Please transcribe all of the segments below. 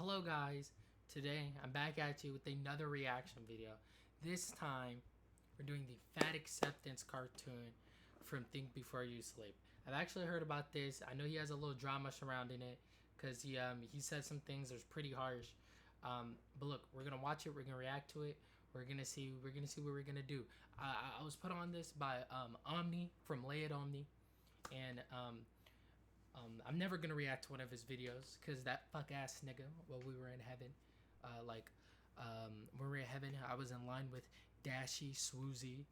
Hello guys, today I'm back at you with another reaction video. This time we're doing the Fat Acceptance cartoon from Think Before You Sleep. I've actually heard about this. I know he has a little drama surrounding it because he said some things that's pretty harsh. But look, we're gonna watch it. We're gonna react to it. We're gonna see what we're gonna do. I was put on this by Omni from Lay It Omni, and I'm never gonna react to one of his videos because that fuck ass nigga. While we were in heaven, when we were in heaven, I was in line with Dashy, Swoozy,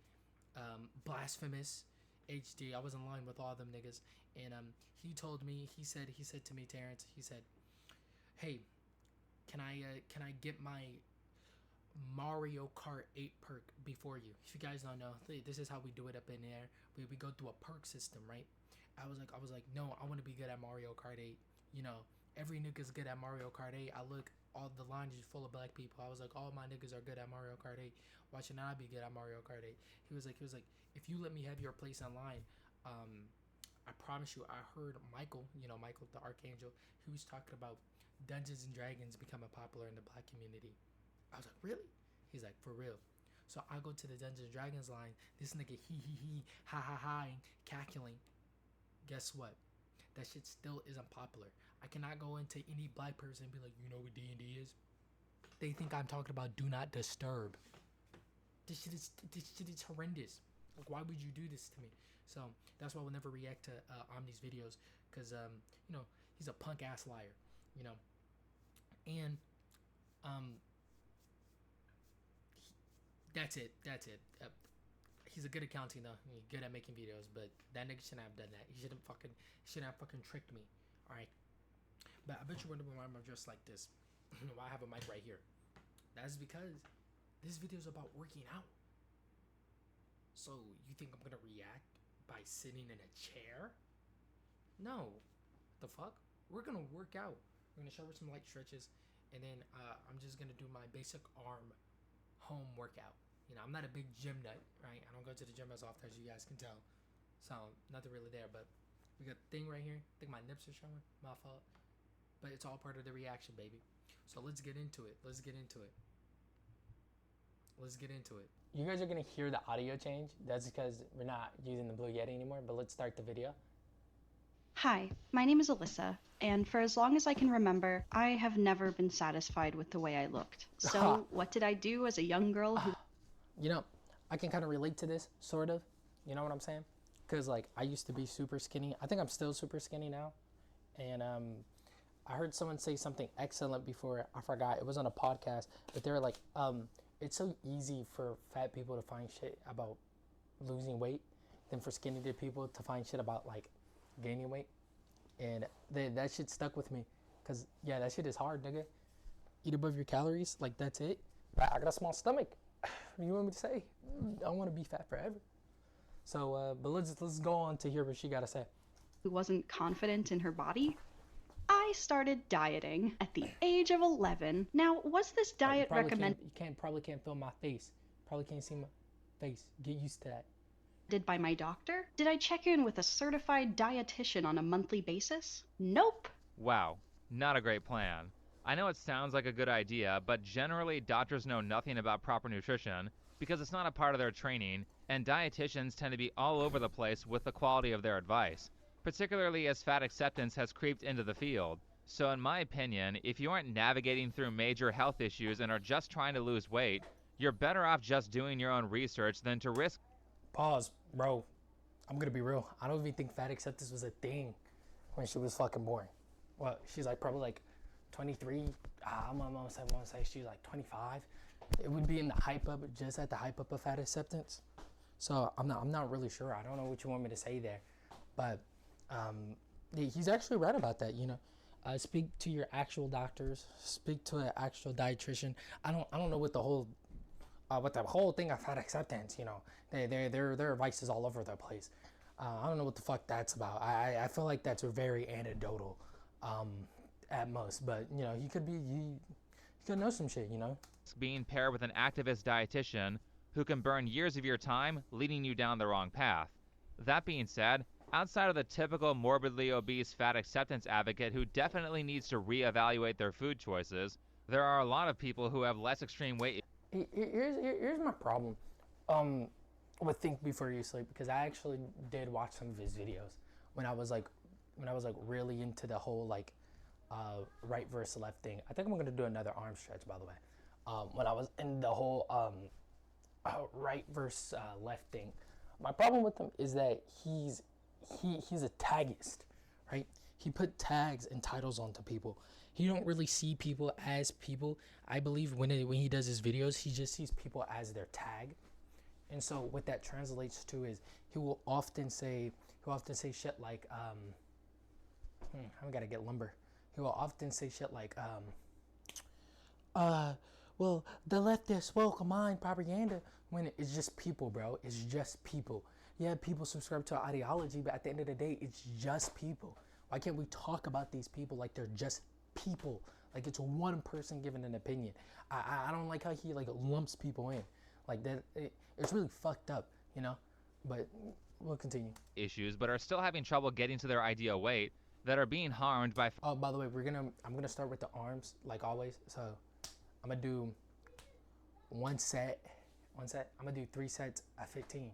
Blasphemous, HD. I was in line with all them niggas, and he told me. He said to me, Terrence. He said, "Hey, can I get my Mario Kart 8 perk before you?" If you guys don't know, this is how we do it up in there. We go through a perk system, right? I was like, no, I want to be good at Mario Kart 8. You know, every nigga's good at Mario Kart 8. I look, all the lines is full of black people. I was like, all my niggas are good at Mario Kart 8. Why should I be good at Mario Kart 8? He was like, if you let me have your place in line, I promise you, I heard Michael, Michael the Archangel, he was talking about Dungeons and Dragons becoming popular in the black community. I was like, really? He's like, for real. So I go to the Dungeons and Dragons line. This nigga he ha ha ha cackling. Guess what? That shit still isn't popular. I cannot go into any black person and be like, you know what D&D is? They think I'm talking about do not disturb. This shit is horrendous. Like, why would you do this to me? So that's why we'll never react to Omni's videos, because he's a punk ass liar, and that's it. He's a good accountant though. He's good at making videos, but that nigga shouldn't have done that. He shouldn't have fucking tricked me. All right. But I bet you're wondering why I'm dressed like this. Why I have a mic right here. That's because this video is about working out. So you think I'm gonna react by sitting in a chair? No. The fuck? We're gonna work out. We're gonna show her some light stretches, and then I'm just gonna do my basic arm home workout. I'm not a big gym nut, right? I don't go to the gym as often as you guys can tell. So, nothing really there, but we got a thing right here. I think my nips are showing. My fault. But it's all part of the reaction, baby. So, let's get into it. You guys are going to hear the audio change. That's because we're not using the Blue Yeti anymore, but let's start the video. Hi, my name is Alyssa, and for as long as I can remember, I have never been satisfied with the way I looked. So, what did I do as a young girl who... I can kind of relate to this, sort of. You know what I'm saying? Because, I used to be super skinny. I think I'm still super skinny now. And I heard someone say something excellent before. I forgot. It was on a podcast. But they were like, it's so easy for fat people to find shit about losing weight than for skinny people to find shit about, gaining weight. And that shit stuck with me. Because, yeah, that shit is hard, nigga. Eat above your calories. That's it. I got a small stomach. You want me to say? I want to be fat forever. So, but let's go on to hear what she got to say. who wasn't confident in her body? I started dieting at the age of 11. Now, was this diet recommended? You probably can't feel my face. Probably can't see my face. Get used to that. By my doctor? Did I check in with a certified dietitian on a monthly basis? Nope. Wow, not a great plan. I know it sounds like a good idea, but generally doctors know nothing about proper nutrition because it's not a part of their training, and dietitians tend to be all over the place with the quality of their advice, particularly as fat acceptance has creeped into the field. So in my opinion, if you aren't navigating through major health issues and are just trying to lose weight, you're better off just doing your own research than to risk... Pause, bro. I'm gonna be real. I don't even think fat acceptance was a thing when she was fucking born. Well, she's probably 23. I'm gonna say she's 25. It would be in the hype up, just at the hype up of fat acceptance. So I'm not really sure. I don't know what you want me to say there, but he's actually right about that. Speak to your actual doctors. Speak to an actual dietitian. I don't know what the whole thing of fat acceptance. Their advice is all over the place. I don't know what the fuck that's about. I feel like that's very anecdotal. At most, but you could know some shit, being paired with an activist dietitian who can burn years of your time leading you down the wrong path. That being said, Outside of the typical morbidly obese fat acceptance advocate who definitely needs to reevaluate their food choices, there are a lot of people who have less extreme weight. Here's my problem with Think Before You Sleep, because I actually did watch some of his videos when I was like really into the whole like right versus left thing. I think I'm gonna do another arm stretch, by the way. When I was in the whole right versus left thing, my problem with him is that he's a taggist, right? He put tags and titles onto people. He don't really see people as people. I believe when he does his videos, he just sees people as their tag. And so what that translates to is he will often say shit like I gotta get lumber. He will often say shit like well, the leftist woke mind propaganda, when it's just people, bro. It's just people. Yeah, people subscribe to ideology, but at the end of the day, it's just people. Why can't we talk about these people like they're just people? Like it's one person giving an opinion. I don't like how he like lumps people in. Like that, it's really fucked up, you know? But we'll continue. Issues, but are still having trouble getting to their ideal weight, that are being harmed by. Oh, by the way, I'm gonna start with the arms like always. So I'm gonna do one set. I'm gonna do 3 sets at 15.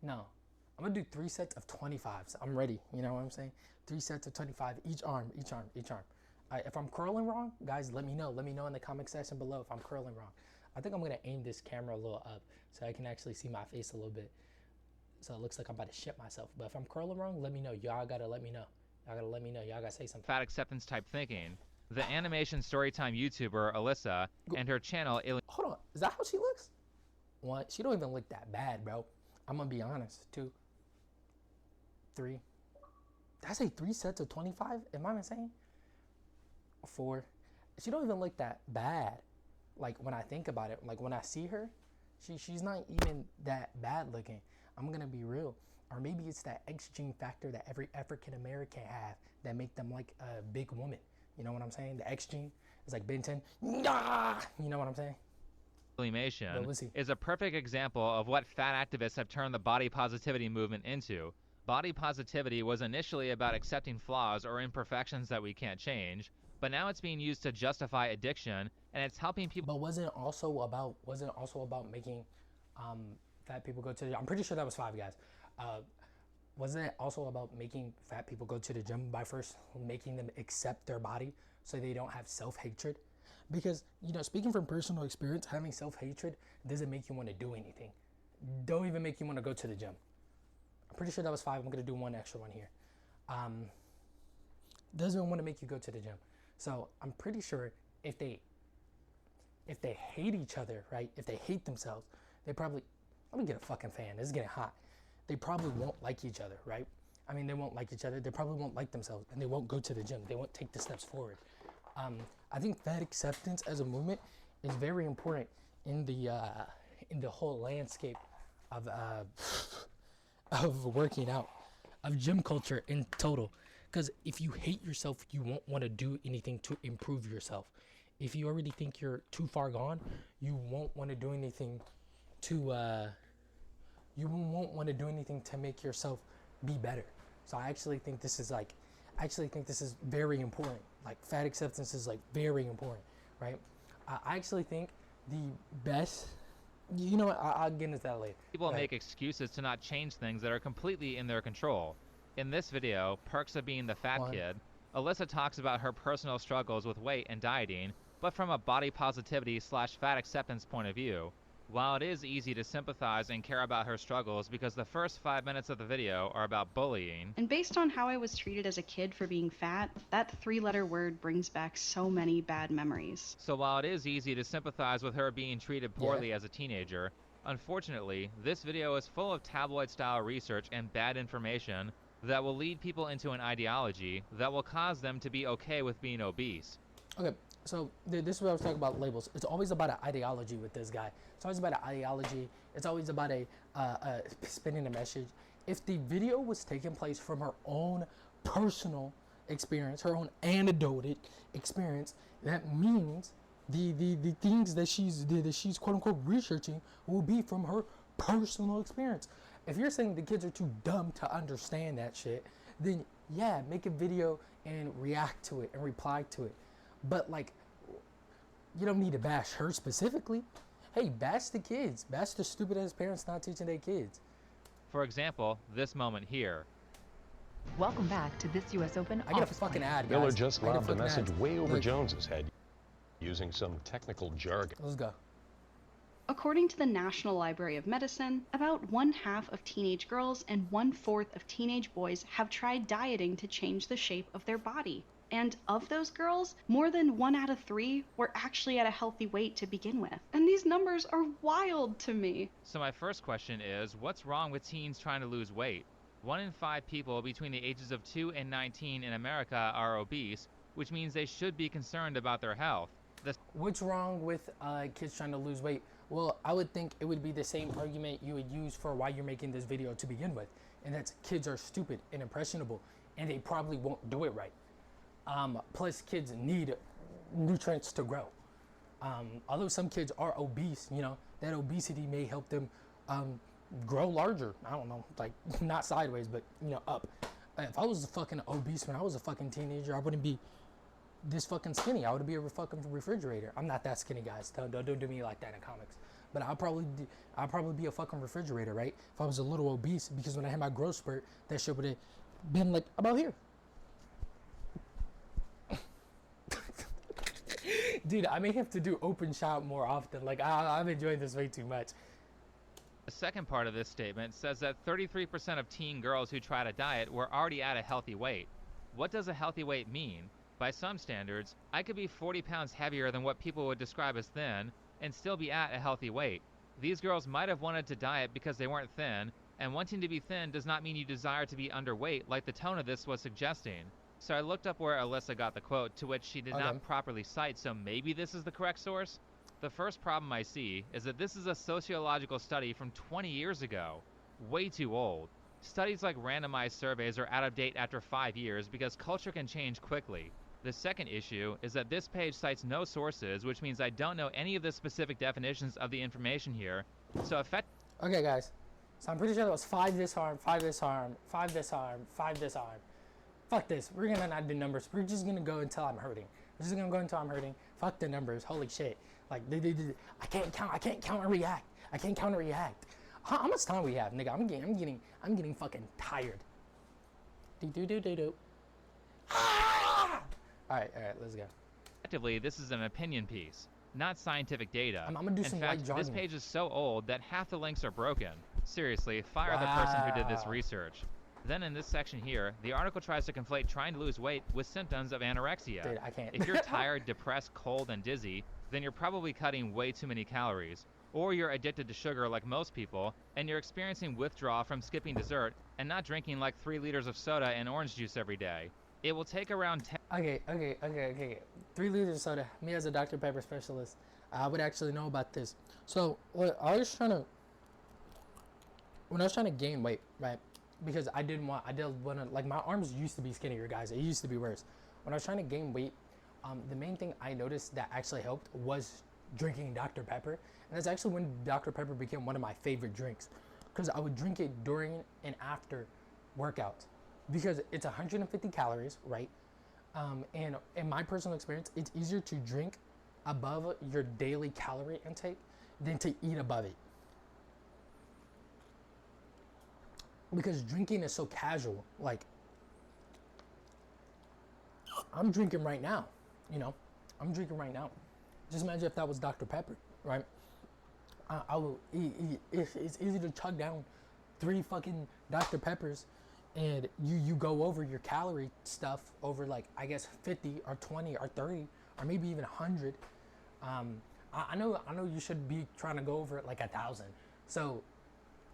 No, I'm gonna do 3 sets of 25s. I'm ready. You know what I'm saying? 3 sets of 25 each arm. If I'm curling wrong, guys, let me know. Let me know in the comment section below if I'm curling wrong. I think I'm gonna aim this camera a little up so I can actually see my face a little bit. So it looks like I'm about to shit myself. But if I'm curling wrong, let me know. Y'all gotta let me know. Y'all gotta say something. Fat acceptance type thinking. The animation storytime YouTuber Alyssa and her channel. Hold on, is that how she looks? What? She don't even look that bad, bro. I'm gonna be honest. 2, 3. Did I say 3 sets of 25? Am I insane? 4. She don't even look that bad. Like when I think about it, like when I see her, she's not even that bad looking. I'm gonna be real. Or maybe it's that X gene factor that every African American have that make them like a big woman. You know what I'm saying? The X gene is like Ben 10. You know what I'm saying? Is a perfect example of what fat activists have turned the body positivity movement into. Body positivity was initially about accepting flaws or imperfections that we can't change, but now it's being used to justify addiction, and it's helping people. But wasn't it also about making fat people go to the? I'm pretty sure that was 5 guys. Wasn't it also about making fat people go to the gym by first making them accept their body so they don't have self-hatred? Because, you know, speaking from personal experience, having self-hatred doesn't make you want to do anything. Don't even make you want to go to the gym. I'm pretty sure that was 5. I'm going to do one extra one here. Doesn't want to make you go to the gym. So I'm pretty sure if they hate each other, right? If they hate themselves, they probably, let me get a fucking fan. This is getting hot. They probably won't like each other, right? I mean, they won't like each other. They probably won't like themselves, and they won't go to the gym. They won't take the steps forward. I think fat acceptance as a movement is very important in the whole landscape of working out, of gym culture in total. Because if you hate yourself, you won't want to do anything to improve yourself. If you already think you're too far gone, you won't want to do anything to make yourself be better. So I actually think this is very important. Like fat acceptance is like very important, right? I actually think the best, you know what, I'll get into that later. People make excuses to not change things that are completely in their control. In this video, Perks of Being the Fat Kid, Alyssa talks about her personal struggles with weight and dieting, but from a body positivity / fat acceptance point of view. While it is easy to sympathize and care about her struggles because the first 5 minutes of the video are about bullying. And based on how I was treated as a kid for being fat, that 3-letter word brings back so many bad memories. So while it is easy to sympathize with her being treated poorly as a teenager, unfortunately, this video is full of tabloid-style research and bad information that will lead people into an ideology that will cause them to be okay with being obese. Okay, so this is what I was talking about, labels. It's always about an ideology with this guy. It's always about an ideology. It's always about a spinning a message. If the video was taking place from her own personal experience, her own anecdoted experience, that means the things that she's quote unquote researching will be from her personal experience. if you're saying the kids are too dumb to understand that shit, then yeah, make a video and react to it and reply to it. But like, you don't need to bash her specifically. Hey, bash the kids. Bash the stupid ass parents not teaching their kids. For example, this moment here. Welcome back to this U.S. Open I get a office fucking plan. ad, guys. Miller just I get a lobbed a fucking message ad. way over Look, Jones's head using some technical jargon. Let's go. According to the National Library of Medicine, about 1/2 of teenage girls and 1/4 of teenage boys have tried dieting to change the shape of their body. And of those girls, more than 1 out of 3 were actually at a healthy weight to begin with. And these numbers are wild to me. So my first question is, what's wrong with teens trying to lose weight? 1 in 5 people between the ages of 2 and 19 in America are obese, which means they should be concerned about their health. What's wrong with kids trying to lose weight? Well, I would think it would be the same argument you would use for why you're making this video to begin with. And that's kids are stupid and impressionable, and they probably won't do it right. Plus, kids need nutrients to grow. Although some kids are obese, you know, that obesity may help them grow larger. I don't know, like not sideways, but you know, up. If I was fucking obese when I was a fucking teenager, I wouldn't be this fucking skinny. I would be a fucking refrigerator. I'm not that skinny, guys. Don't do me like that in comics. But I'll probably be a fucking refrigerator, right? If I was a little obese, because when I had my growth spurt, that shit would have been like about here. Dude, I may have to do open shot more often. Like, I'm enjoying this way too much. The second part of this statement says that 33% of teen girls who tried a diet were already at a healthy weight. What does a healthy weight mean? By some standards, I could be 40 pounds heavier than what people would describe as thin and still be at a healthy weight. These girls might have wanted to diet because they weren't thin, and wanting to be thin does not mean you desire to be underweight like the tone of this was suggesting. So I looked up where Alyssa got the quote, to which she did Okay. not properly cite, so maybe this is the correct source? The first problem I see is that this is a sociological study from 20 years ago. Way too old. Studies like randomized surveys are out of date after 5 years because culture can change quickly. The second issue is that this page cites no sources, which means I don't know any of the specific definitions of the information here. So Okay, guys. So I'm pretty sure that was 5 this arm, 5 this arm, 5 this arm, 5 this arm. Fuck this. We're gonna not do numbers. We're just gonna go until I'm hurting. We're just gonna go until I'm hurting. Fuck the numbers. Holy shit. Like, I can't count. I can't count and react. I can't count and react. How much time we have, nigga? I'm getting fucking tired. Do. Ah! All right, let's go. effectively, this is an opinion piece, not scientific data. I'm gonna do In some fact, light jogging. this page is so old that half the links are broken. Seriously, fire the person who did this Wow. research. Then in this section here, the article tries to conflate trying to lose weight with symptoms of anorexia. Dude, I can't. If you're tired, depressed, cold, and dizzy, then you're probably cutting way too many calories. Or you're addicted to sugar like most people, and you're experiencing withdrawal from skipping dessert and not drinking like 3 liters of soda and orange juice every day. It will take around 10 Okay. 3 liters of soda. Me as a Dr. Pepper specialist, I would actually know about this. So, when I was trying to gain weight, right? Because I did want to, like, my arms used to be skinnier, guys. It used to be worse. When I was trying to gain weight, the main thing I noticed that actually helped was drinking Dr. Pepper. And that's actually when Dr. Pepper became one of my favorite drinks. Because I would drink it during and after workouts. Because it's 150 calories, right? And in my personal experience, it's easier to drink above your daily calorie intake than to eat above it. Because drinking is so casual. Like, I'm drinking right now, I'm drinking right now. Just imagine if that was Dr. Pepper, right? I will eat. It's easy to chug down 3 fucking Dr. Peppers, and you go over your calorie stuff over, like, I guess 50 or 20 or 30 or maybe even 100. I know you should be trying to go over it like 1,000. So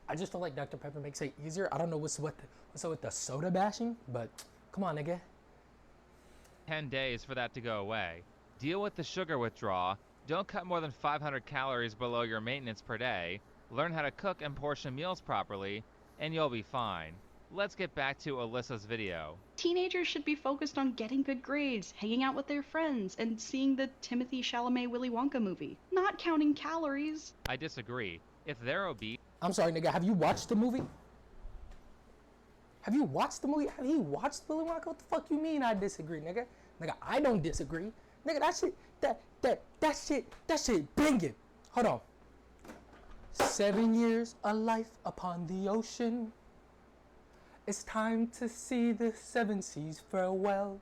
I just feel like Dr. Pepper makes it easier. I don't know what's up with the soda bashing, but come on, nigga. 10 days for that to go away. Deal with the sugar withdrawal. Don't cut more than 500 calories below your maintenance per day. Learn how to cook and portion meals properly, and you'll be fine. Let's get back to Alyssa's video. Teenagers should be focused on getting good grades, hanging out with their friends, and seeing the Timothy Chalamet Willy Wonka movie, not counting calories. I disagree. If they're obese, I'm sorry, nigga. Have you watched the movie? Have you watched the movie? Have you watched Willy Wonka? What the fuck you mean I disagree, nigga? Nigga, I don't disagree. Nigga, that shit banging. Hold on. 7 years a life upon the ocean. It's time to see the seven seas farewell.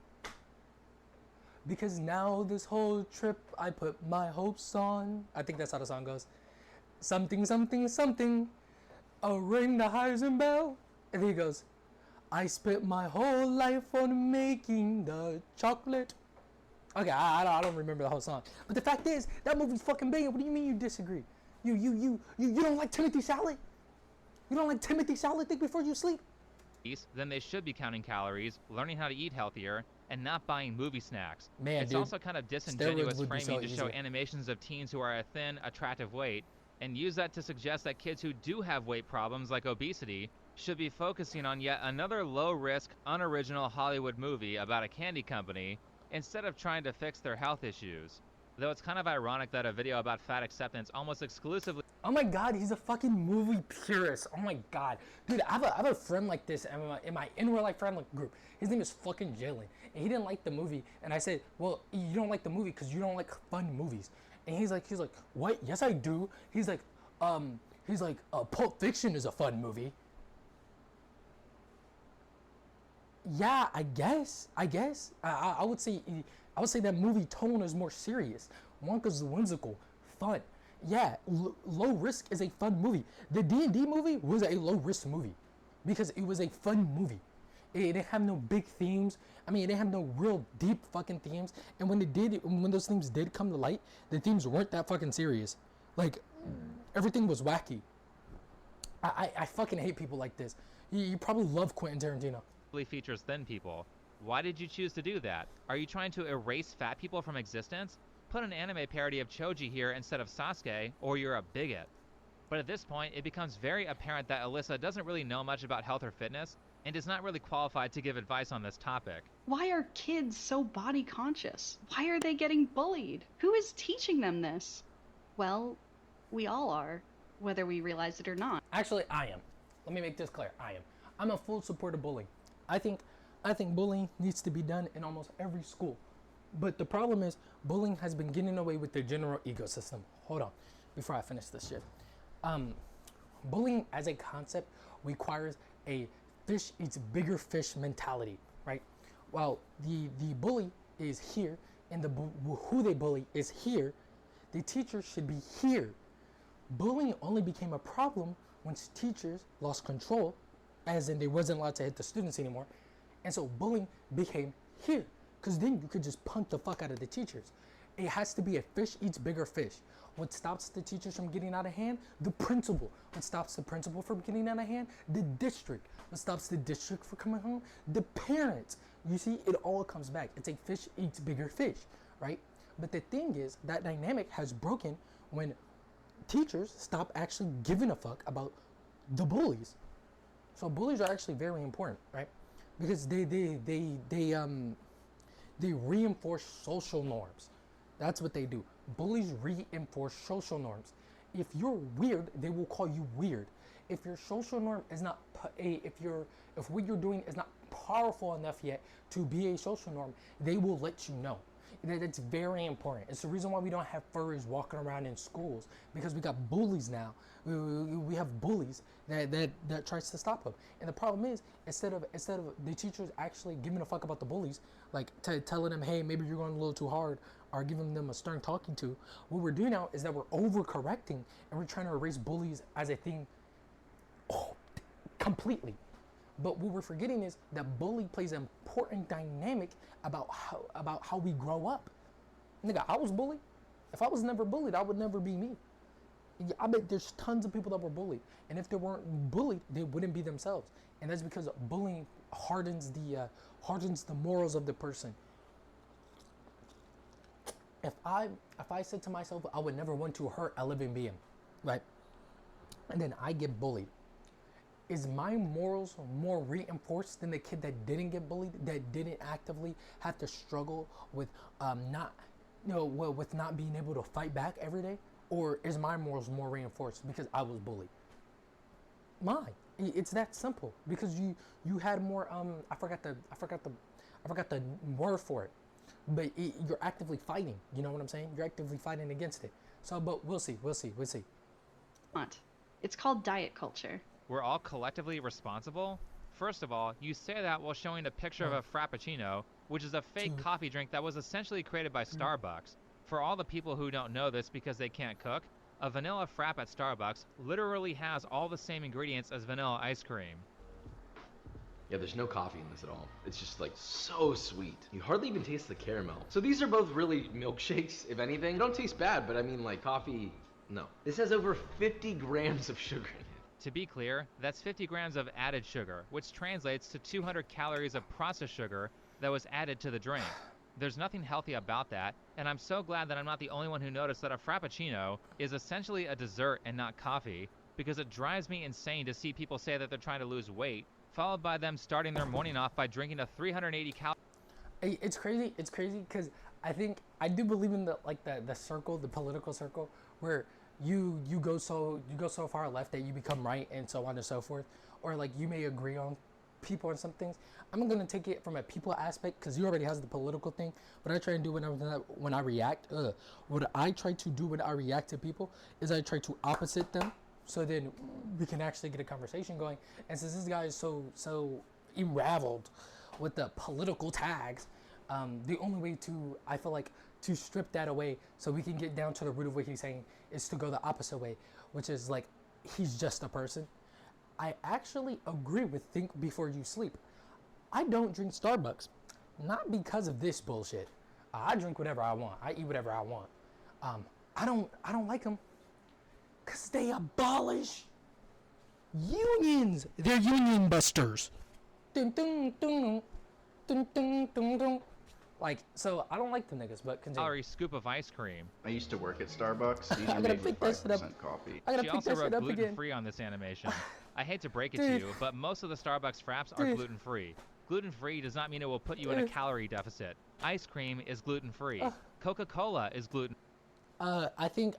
Because now this whole trip I put my hopes on. I think that's how the song goes. Something, something, something. A ring the Heisen bell. And then he goes, I spent my whole life on making the chocolate. Okay, I don't remember the whole song. But the fact is, that movie's fucking banging. What do you mean you disagree? You don't like Timothy Chalamet? You don't like Timothy Chalamet? Think before you sleep? Then they should be counting calories, learning how to eat healthier, and not buying movie snacks. Man, it's dude, also kind of disingenuous would be framing so to show easy. animations of teens who are a thin, attractive weight, and use that to suggest that kids who do have weight problems like obesity should be focusing on yet another low-risk, unoriginal Hollywood movie about a candy company instead of trying to fix their health issues. Though it's kind of ironic that a video about fat acceptance almost exclusively Oh my god, he's a fucking movie purist. Oh my god. Dude, I have a friend like this in my in real life friend group. His name is fucking Jalen. And he didn't like the movie. And I said, well, you don't like the movie because you don't like fun movies. And he's like, what? Yes, I do. He's like, Pulp Fiction is a fun movie. Yeah, I guess. I would say that movie tone is more serious. Wonka's whimsical, fun. Yeah, Low Risk is a fun movie. The D&D movie was a low risk movie because it was a fun movie. It didn't have no big themes. I mean, it didn't have no real deep fucking themes. And when those themes did come to light, the themes weren't that fucking serious. Like, everything was wacky. I fucking hate people like this. You probably love Quentin Tarantino. features thin people. Why did you choose to do that? Are you trying to erase fat people from existence? Put an anime parody of Choji here instead of Sasuke, or you're a bigot. But at this point, it becomes very apparent that Alyssa doesn't really know much about health or fitness, and is not really qualified to give advice on this topic. Why are kids so body conscious? Why are they getting bullied? Who is teaching them this? Well, we all are, whether we realize it or not. Actually, I am. Let me make this clear. I am. I'm a full supporter of bullying. I think bullying needs to be done in almost every school. But the problem is, bullying has been getting away with the general ecosystem. Hold on, before I finish this shit. Bullying as a concept requires a fish eats bigger fish mentality, right? While the bully is here and who they bully is here, the teacher should be here. Bullying only became a problem once teachers lost control, as in they wasn't allowed to hit the students anymore, and so bullying became here. Because then you could just punk the fuck out of the teachers. It has to be a fish eats bigger fish. What stops the teachers from getting out of hand? The principal. What stops the principal from getting out of hand? The district. What stops the district from coming home? The parents. You see, it all comes back. It's a fish eats bigger fish, right? But the thing is, that dynamic has broken when teachers stop actually giving a fuck about the bullies. So bullies are actually very important, right? Because they reinforce social norms. That's what they do. Bullies reinforce social norms. If you're weird, they will call you weird. If your social norm is not, if what you're doing is not powerful enough yet to be a social norm, they will let you know. That's very important. It's the reason why we don't have furries walking around in schools, because we got bullies now. We have bullies that tries to stop them. And the problem is, instead of the teachers actually giving a fuck about the bullies, like telling them, hey, maybe you're going a little too hard, or giving them a stern talking to, what we're doing now is that we're overcorrecting and we're trying to erase bullies as a thing completely. But what we're forgetting is that bullying plays an important dynamic about how we grow up. Nigga, I was bullied. If I was never bullied, I would never be me. I bet there's tons of people that were bullied, and if they weren't bullied, they wouldn't be themselves. And that's because bullying hardens the morals of the person. If I said to myself I would never want to hurt a living being, right? And then I get bullied. Is my morals more reinforced than the kid that didn't get bullied, that didn't actively have to struggle with with not being able to fight back every day? Or is my morals more reinforced because I was bullied? Why? It's that simple. Because you had more I forgot the word for it. But you're actively fighting. You know what I'm saying? You're actively fighting against it. So, but we'll see. Not. It's called diet culture. We're all collectively responsible? First of all, you say that while showing a picture of a Frappuccino, which is a fake coffee drink that was essentially created by Starbucks. For all the people who don't know this because they can't cook, a vanilla frap at Starbucks literally has all the same ingredients as vanilla ice cream. Yeah, there's no coffee in this at all. It's just like so sweet. You hardly even taste the caramel. So these are both really milkshakes, if anything. They don't taste bad, but I mean like coffee, no. This has over 50 grams of sugar in it. To be clear, that's 50 grams of added sugar, which translates to 200 calories of processed sugar that was added to the drink. There's nothing healthy about that, and I'm so glad that I'm not the only one who noticed that a Frappuccino is essentially a dessert and not coffee, because it drives me insane to see people say that they're trying to lose weight, followed by them starting their morning off by drinking a 380 calorie. It's crazy because I do believe in the circle, the political circle, where you go so far left that you become right and so on and so forth, or like you may agree on people on some things. I'm gonna take it from a people aspect because you already has the political thing. What I try and do when I react, what I try to do when I react to people is I try to opposite them, so then we can actually get a conversation going. And since this guy is so unraveled with the political tags, the only way I feel like to strip that away so we can get down to the root of what he's saying is to go the opposite way, which is like he's just a person. I actually agree with think before you sleep. I don't drink Starbucks, not because of this bullshit. I drink whatever I want. I eat whatever I want. I don't like them because they abolish unions. They're union busters. Dun, dun, dun, dun, dun, dun, dun. Like, so I don't like them niggas, but continue. Calorie scoop of ice cream. I used to work at Starbucks. These I are gotta made pick with that shit 5% up. coffee. I gotta She pick also that shit wrote up again. gluten-free on this animation. I hate to break it to Dude. you, but most of the Starbucks fraps are Dude. gluten-free. Gluten-free does not mean it will put you in a Dude. calorie deficit. Ice cream is gluten-free. Coca-Cola is gluten. I think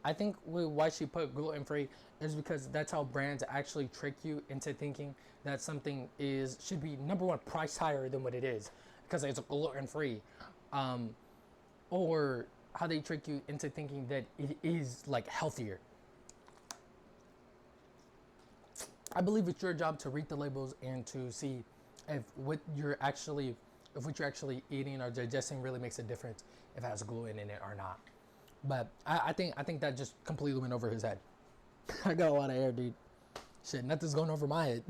why she put gluten free is because that's how brands actually trick you into thinking that something should be number one priced higher than what it is because it's gluten free, or how they trick you into thinking that it is like healthier. I believe it's your job to read the labels and to see if what you're actually eating or digesting really makes a difference, if it has gluten in it or not. But I think that just completely went over his head. I got a lot of air, dude. Shit, nothing's going over my head.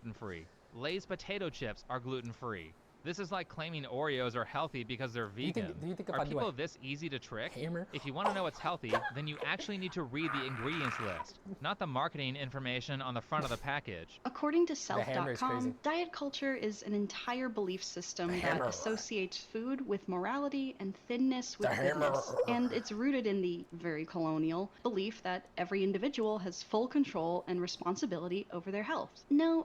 Gluten-free. Lay's potato chips are gluten-free. This is like claiming Oreos are healthy because they're vegan. Do you think if are I do people a this easy to trick? hammer? If you want to know what's healthy, then you actually need to read the ingredients list, not the marketing information on the front of the package. According to hammer is crazy. Self.com, diet culture is an entire belief system that hammer. associates food with morality and thinness with The hammer. goodness. And it's rooted in the very colonial belief that every individual has full control and responsibility over their health. No,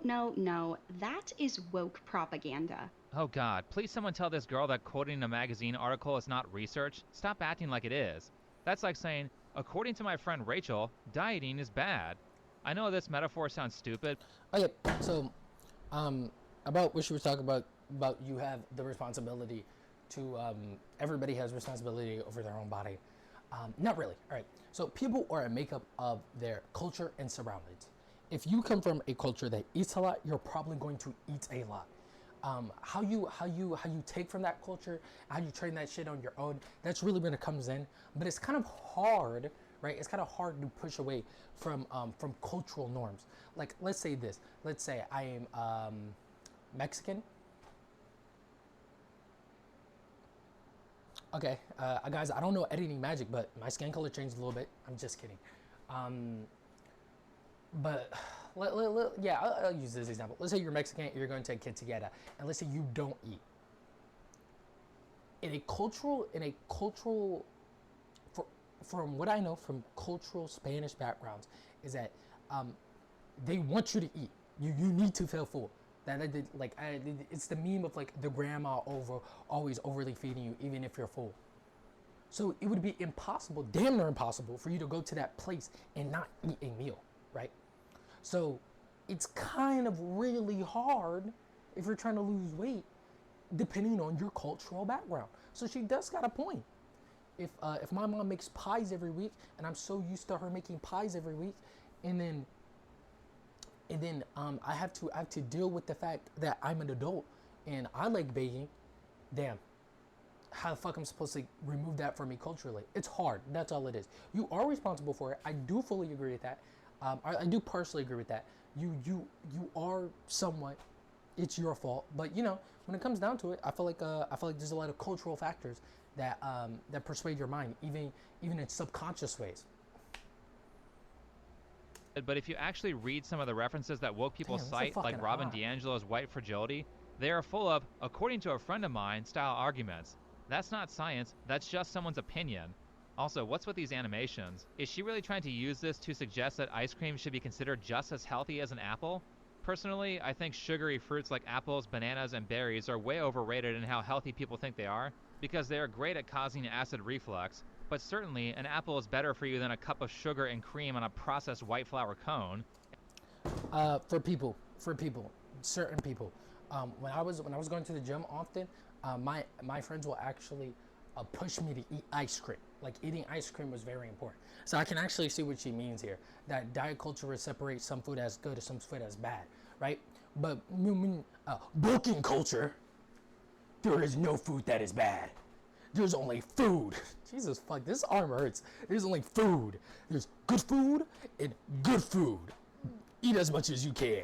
that is woke propaganda. Oh god, please someone tell this girl that quoting a magazine article is not research. Stop acting like it is. That's like saying, according to my friend Rachel, dieting is bad. I know this metaphor sounds stupid. Okay, so about what she was talking about you have the responsibility to everybody has responsibility over their own body. Not really. All right. So people are a makeup of their culture and surroundings. If you come from a culture that eats a lot, you're probably going to eat a lot. How you take from that culture, how you train that shit on your own, that's really when it comes in. But it's kind of hard, right? It's kind of hard to push away from cultural norms. Like, let's say this. Let's say I am Mexican. Okay, guys, I don't know editing magic, but my skin color changed a little bit. I'm just kidding. But yeah, I'll use this example. Let's say you're Mexican, you're going to a quinceañera, and let's say you don't eat. From what I know from cultural Spanish backgrounds, is that they want you to eat. You need to feel full. It's the meme of like the grandma always overly feeding you, even if you're full. So it would be impossible, damn near impossible, for you to go to that place and not eat a meal, right? So it's kind of really hard if you're trying to lose weight, depending on your cultural background. So she does got a point. If my mom makes pies every week, and I'm so used to her making pies every week, and then I have to deal with the fact that I'm an adult and I like baking. Damn, how the fuck am I supposed to remove that from me culturally? It's hard. That's all it is. You are responsible for it. I do fully agree with that. I do partially agree with that. You are somewhat. It's your fault. But you know, when it comes down to it, I feel like there's a lot of cultural factors that that persuade your mind, even in subconscious ways. But if you actually read some of the references that woke people Damn, it's so cite, like fucking Robin hot. DiAngelo's white fragility, they are full of, according to a friend of mine, style arguments. That's not science, that's just someone's opinion. Also, what's with these animations? Is she really trying to use this to suggest that ice cream should be considered just as healthy as an apple? Personally, I think sugary fruits like apples, bananas, and berries are way overrated in how healthy people think they are, because they are great at causing acid reflux. But certainly, an apple is better for you than a cup of sugar and cream on a processed white flour cone. For people, certain people. When I was going to the gym often, my friends will actually push me to eat ice cream. Like eating ice cream was very important. So I can actually see what she means here. That diet culture would separate some food as good and some food as bad, right? But bulking culture, there is no food that is bad. There's only food. Jesus fuck, this arm hurts. There's only food. There's good food and good food. Eat as much as you can.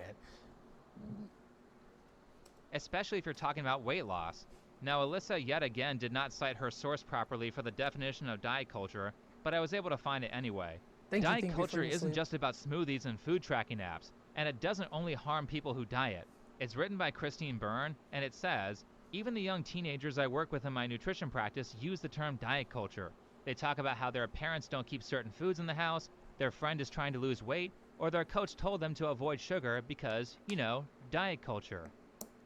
Especially if you're talking about weight loss. Now, Alyssa yet again did not cite her source properly for the definition of diet culture, but I was able to find it anyway. Diet culture isn't just about smoothies and food tracking apps, and it doesn't only harm people who diet. It's written by Christine Byrne, and it says, even the young teenagers I work with in my nutrition practice use the term diet culture. They talk about how their parents don't keep certain foods in the house, their friend is trying to lose weight, or their coach told them to avoid sugar because, you know, diet culture.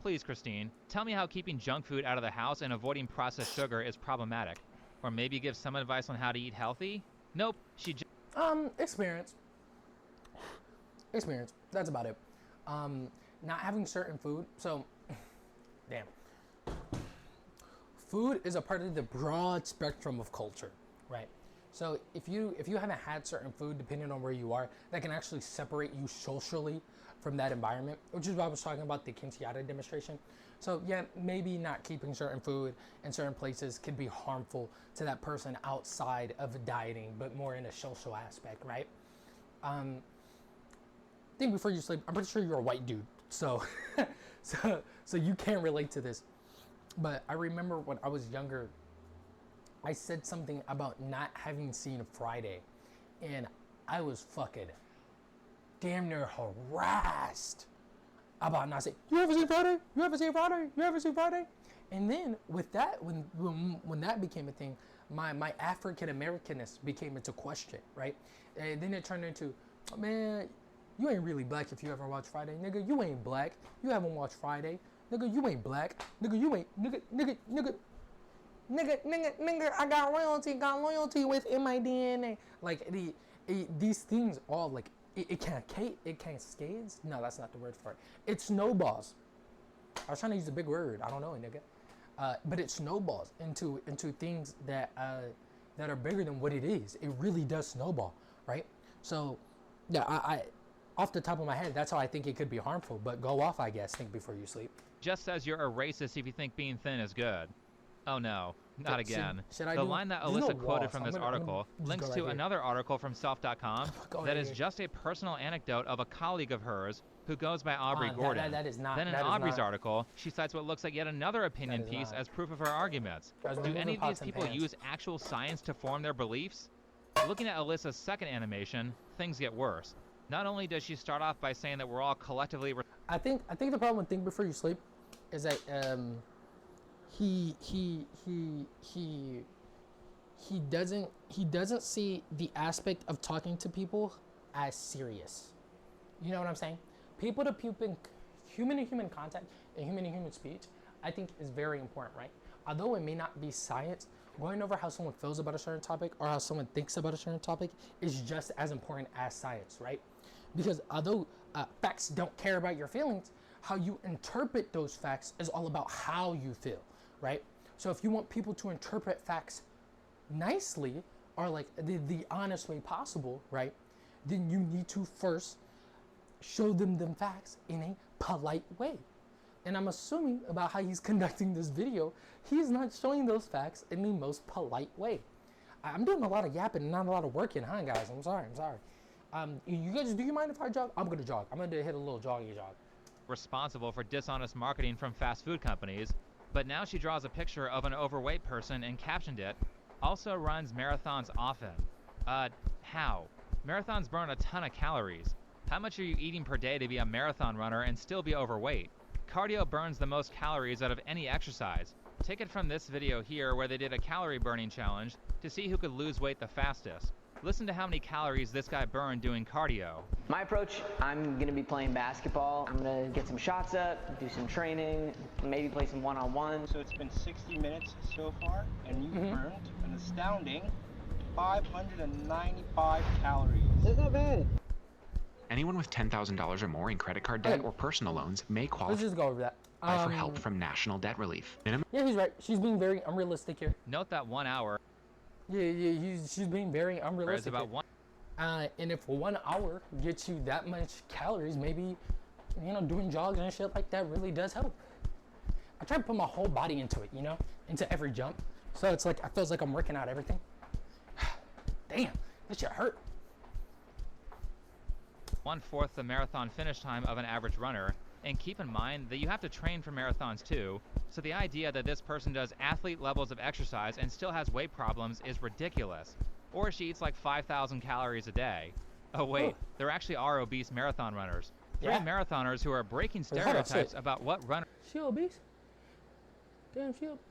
Please, Christine, tell me how keeping junk food out of the house and avoiding processed sugar is problematic. Or maybe give some advice on how to eat healthy? Nope, she just... Experience. That's about it. Not having certain food. So, damn. Food is a part of the broad spectrum of culture, right? So if you haven't had certain food, depending on where you are, that can actually separate you socially from that environment, which is why I was talking about the Quinceañera demonstration. So yeah, maybe not keeping certain food in certain places could be harmful to that person outside of dieting, but more in a social aspect, right? Think before you sleep. I'm pretty sure you're a white dude, so so you can't relate to this. But I remember when I was younger, I said something about not having seen Friday, and I was fucking damn near harassed about not saying, you ever seen Friday? You ever seen Friday? You ever seen Friday? And then with that, when that became a thing, my African Americanness became into question, right? And then it turned into, oh, man, you ain't really black if you ever watch Friday, nigga. You ain't black. You haven't watched Friday. Nigga, you ain't black. Nigga, you ain't, nigga, I got loyalty within my DNA. Like, these things all, like, it cascades. No, that's not the word for it. It snowballs. I was trying to use a big word. I don't know, nigga. But it snowballs into things that are bigger than what it is. It really does snowball, right? So, yeah, I off the top of my head, that's how I think it could be harmful. But go off, I guess. Think before you sleep. Just says you're a racist if you think being thin is good. Oh no, not again. Should I the do- line that there's Alyssa no quoted walls. from I'm this gonna- I'm gonna article just links go to right here. another article from self.com Go that right is here. just a personal anecdote of a colleague of hers who goes by Aubrey that- Gordon. that is not- Then in that is Aubrey's not- article, she cites what looks like yet another opinion is piece not. as proof of her arguments. Guys, we're Do moving any of pots these and people pans. use actual science to form their beliefs? Looking at Alyssa's second animation, things get worse. Not only does she start off by saying that we're all collectively I think the problem with Think Before You Sleep is that he doesn't see the aspect of talking to people as serious. You know what I'm saying? People to people, human to human contact and human speech, I think is very important, right? Although it may not be science, going over how someone feels about a certain topic or how someone thinks about a certain topic is just as important as science, right? Because although facts don't care about your feelings, how you interpret those facts is all about how you feel, right? So if you want people to interpret facts nicely, or like the honest way possible, right, then you need to first show them facts in a polite way. And I'm assuming about how he's conducting this video, he's not showing those facts in the most polite way. I'm doing a lot of yapping and not a lot of working, huh, guys? I'm sorry. You guys, do you mind if I jog? I'm gonna jog. I'm gonna hit a little joggy jog. Responsible for dishonest marketing from fast food companies, but now she draws a picture of an overweight person and captioned it, also runs marathons often. How? Marathons burn a ton of calories. How much are you eating per day to be a marathon runner and still be overweight? Cardio burns the most calories out of any exercise. Take it from this video here where they did a calorie burning challenge to see who could lose weight the fastest. Listen to how many calories this guy burned doing cardio. My approach, I'm going to be playing basketball. I'm going to get some shots up, do some training, maybe play some one-on-one. So it's been 60 minutes so far, and you've burned an astounding 595 calories. That's not bad. Anyone with $10,000 or more in credit card debt or personal loans may Let's qualify just go over that. for help from National Debt Relief. Yeah, he's right. She's being very unrealistic here. Note that 1 hour She's being very unrealistic. is about here. And if 1 hour gets you that much calories, maybe, doing jogs and shit like that really does help. I try to put my whole body into it, into every jump. So it's like, it feels like I'm working out everything. Damn, this shit hurt. 1/4 the marathon finish time of an average runner, and keep in mind that you have to train for marathons too, so the idea that this person does athlete levels of exercise and still has weight problems is ridiculous. Or she eats like 5,000 calories a day. Oh wait, there actually are obese marathon runners. Three marathoners who are breaking Wait, hold on, stereotypes shit. about what runners. She obese? Damn, she obese.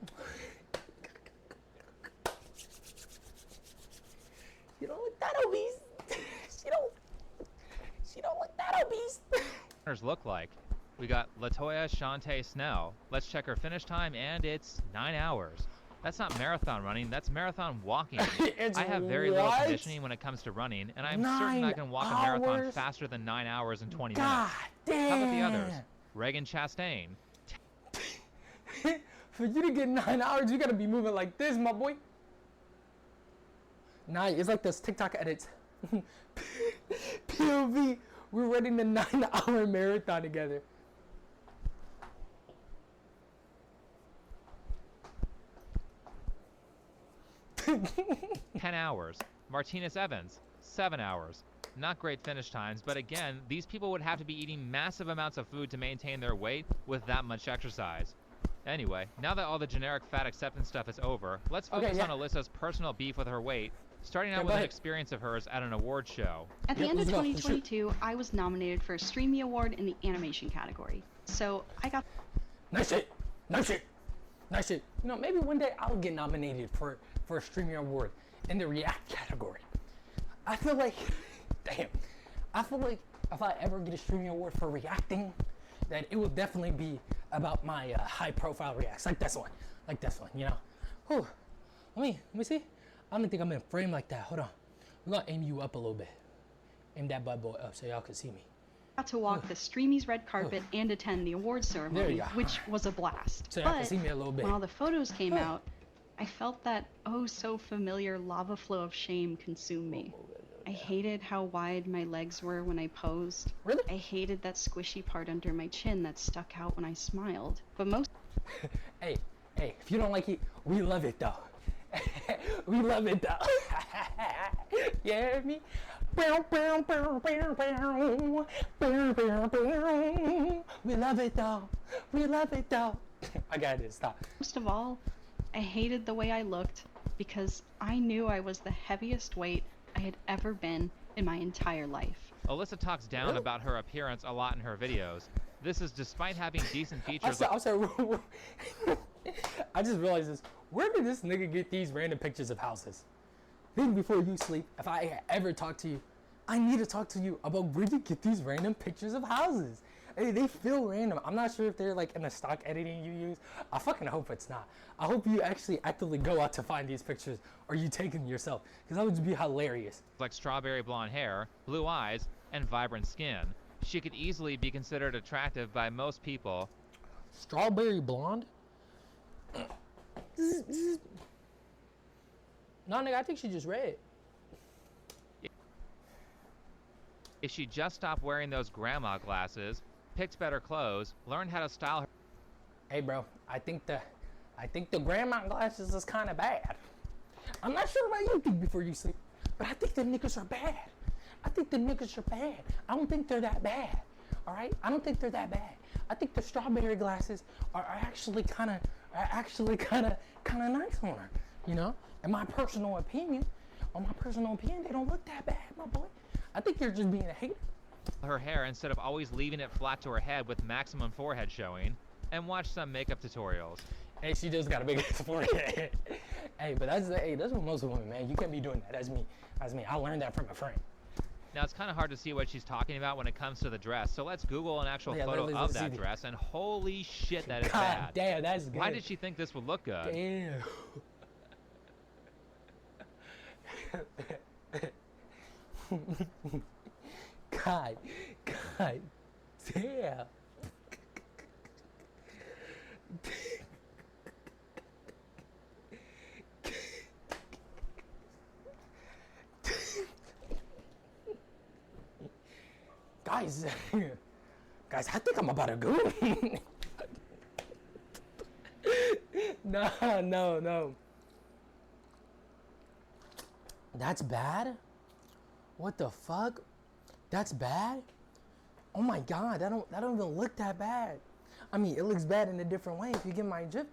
You don't look that obese. She don't look that obese. Look like. We got Latoya Shante Snell. Let's check her finish time, and it's 9 hours. That's not marathon running, that's marathon walking. I have very little conditioning when it comes to running, and I'm certain I can walk a marathon faster than 9 hours and 20 minutes. Damn. How about the others? Reagan Chastain. For you to get 9 hours, you gotta be moving like this, my boy. Nah, it's like those TikTok edits. POV, we're running the 9-hour marathon together. $10 hours. Martinez Evans, 7 hours. Not great finish times, but again, these people would have to be eating massive amounts of food to maintain their weight with that much exercise. Anyway, now that all the generic fat acceptance stuff is over, let's focus on Alyssa's personal beef with her weight, starting out with an experience of hers at an award show. At the end of 2022, I was nominated for a Streamy Award in the animation category. So I got... Nice shit. Maybe one day I'll get nominated for a Streamy Award in the React category. I feel like if I ever get a Streamy Award for reacting, that it will definitely be about my high profile reacts, like this one, Whew. Let me see. I don't think I'm in frame like that. Hold on. We're gonna aim you up a little bit. Aim that bad boy up so y'all can see me. Got to walk the Streamy's red carpet and attend the awards ceremony, which was a blast. So y'all can see me a little bit. When all the photos came out, I felt that so familiar lava flow of shame consume me. I hated how wide my legs were when I posed. Really? I hated that squishy part under my chin that stuck out when I smiled. But most... Hey, if you don't like it, we love it though. We love it though. You hear me? We love it though. I got it, stop. Most of all, I hated the way I looked because I knew I was the heaviest weight I had ever been in my entire life. Alyssa talks down about her appearance a lot in her videos. This is despite having decent features. I'm sorry. I just realized this. Where did this nigga get these random pictures of houses? Then before you sleep, if I ever talk to you, I need to talk to you about where you get these random pictures of houses. Hey, they feel random. I'm not sure if they're like in the stock editing you use. I fucking hope it's not. I hope you actually actively go out to find these pictures or you take them yourself, because that would be hilarious. Like strawberry blonde hair, blue eyes, and vibrant skin. She could easily be considered attractive by most people. Strawberry blonde? No, nigga, I think she just red. If she just stopped wearing those grandma glasses, picked better clothes, learned how to style her. Hey, bro, I think the grandma glasses is kind of bad. I'm not sure what you think before you sleep, but I think the niggas are bad. I think the niggas are bad. I don't think they're that bad. All right, I don't think they're that bad. I think the strawberry glasses are actually kind of nice on her. You know, in my personal opinion, they don't look that bad, my boy. I think you're just being a hater. Her hair instead of always leaving it flat to her head with maximum forehead showing, and watch some makeup tutorials. Hey, she just got a big forehead. Hey, but that's what most women, man. You can't be doing that. That's me. I learned that from a friend. Now it's kind of hard to see what she's talking about when it comes to the dress, so let's Google an actual photo of that dress, and holy shit, that is bad. God damn, that's good. Why did she think this would look good? Damn. God damn. Guys, I think I'm about to go. No. That's bad? What the fuck? That's bad? Oh my god, that don't even look that bad. I mean, it looks bad in a different way if you get my drift.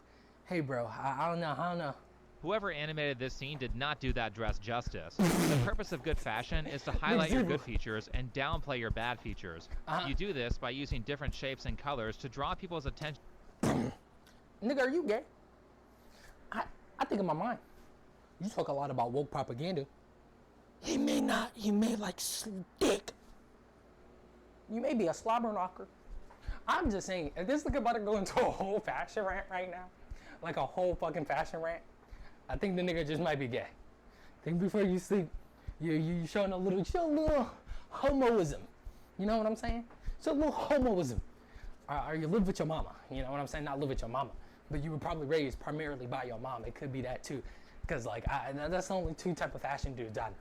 Hey bro, I don't know. Whoever animated this scene did not do that dress justice. The purpose of good fashion is to highlight your good features and downplay your bad features. You do this by using different shapes and colors to draw people's attention. Nigga, are you gay? I think in my mind, you talk a lot about woke propaganda. He may not, he may like dick. You may be a slobber knocker. I'm just saying, if this nigga about to go into a whole fashion rant right now, like a whole fucking fashion rant, I think the nigga just might be gay. Think before you sleep, you showing a little homoism. You know what I'm saying? It's a little homoism. Or you live with your mama. You know what I'm saying? Not live with your mama, but you were probably raised primarily by your mom. It could be that too, because like that's the only two type of fashion dudes I know.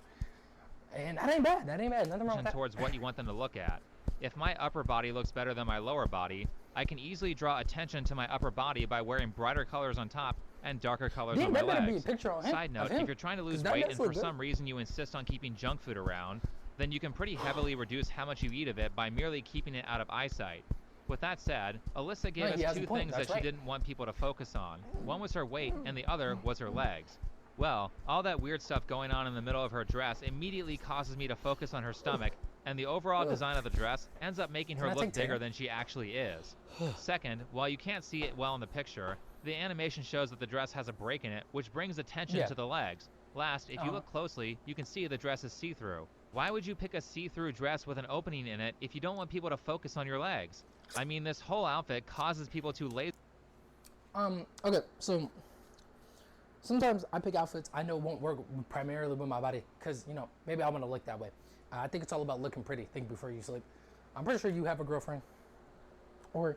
And that ain't bad. Nothing wrong with that. Towards what you want them to look at. If my upper body looks better than my lower body, I can easily draw attention to my upper body by wearing brighter colors on top and darker colors on my legs. Be a picture on him, Side note, if you're trying to lose weight and for some reason you insist on keeping junk food around, then you can pretty heavily reduce how much you eat of it by merely keeping it out of eyesight. With that said, Alyssa gave us two things that she didn't want people to focus on. One was her weight and the other was her legs. Well, all that weird stuff going on in the middle of her dress immediately causes me to focus on her stomach, and the overall design of the dress ends up making her look bigger than she actually is. Second, while you can't see it well in the picture, the animation shows that the dress has a break in it, which brings attention to the legs. Last, if you look closely, you can see the dress is see-through. Why would you pick a see-through dress with an opening in it if you don't want people to focus on your legs? I mean, this whole outfit causes people to okay, so sometimes I pick outfits I know won't work primarily with my body, because, you know, maybe I want to look that way. I think it's all about looking pretty. Think before you sleep. I'm pretty sure you have a girlfriend, or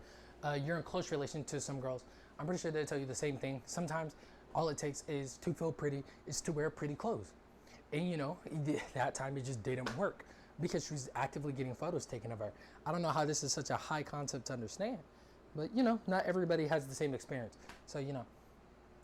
you're in close relation to some girls. I'm pretty sure they tell you the same thing. Sometimes all it takes is to feel pretty, is to wear pretty clothes. And you know, that time it just didn't work because she was actively getting photos taken of her. I don't know how this is such a high concept to understand, but you know, not everybody has the same experience. So, you know,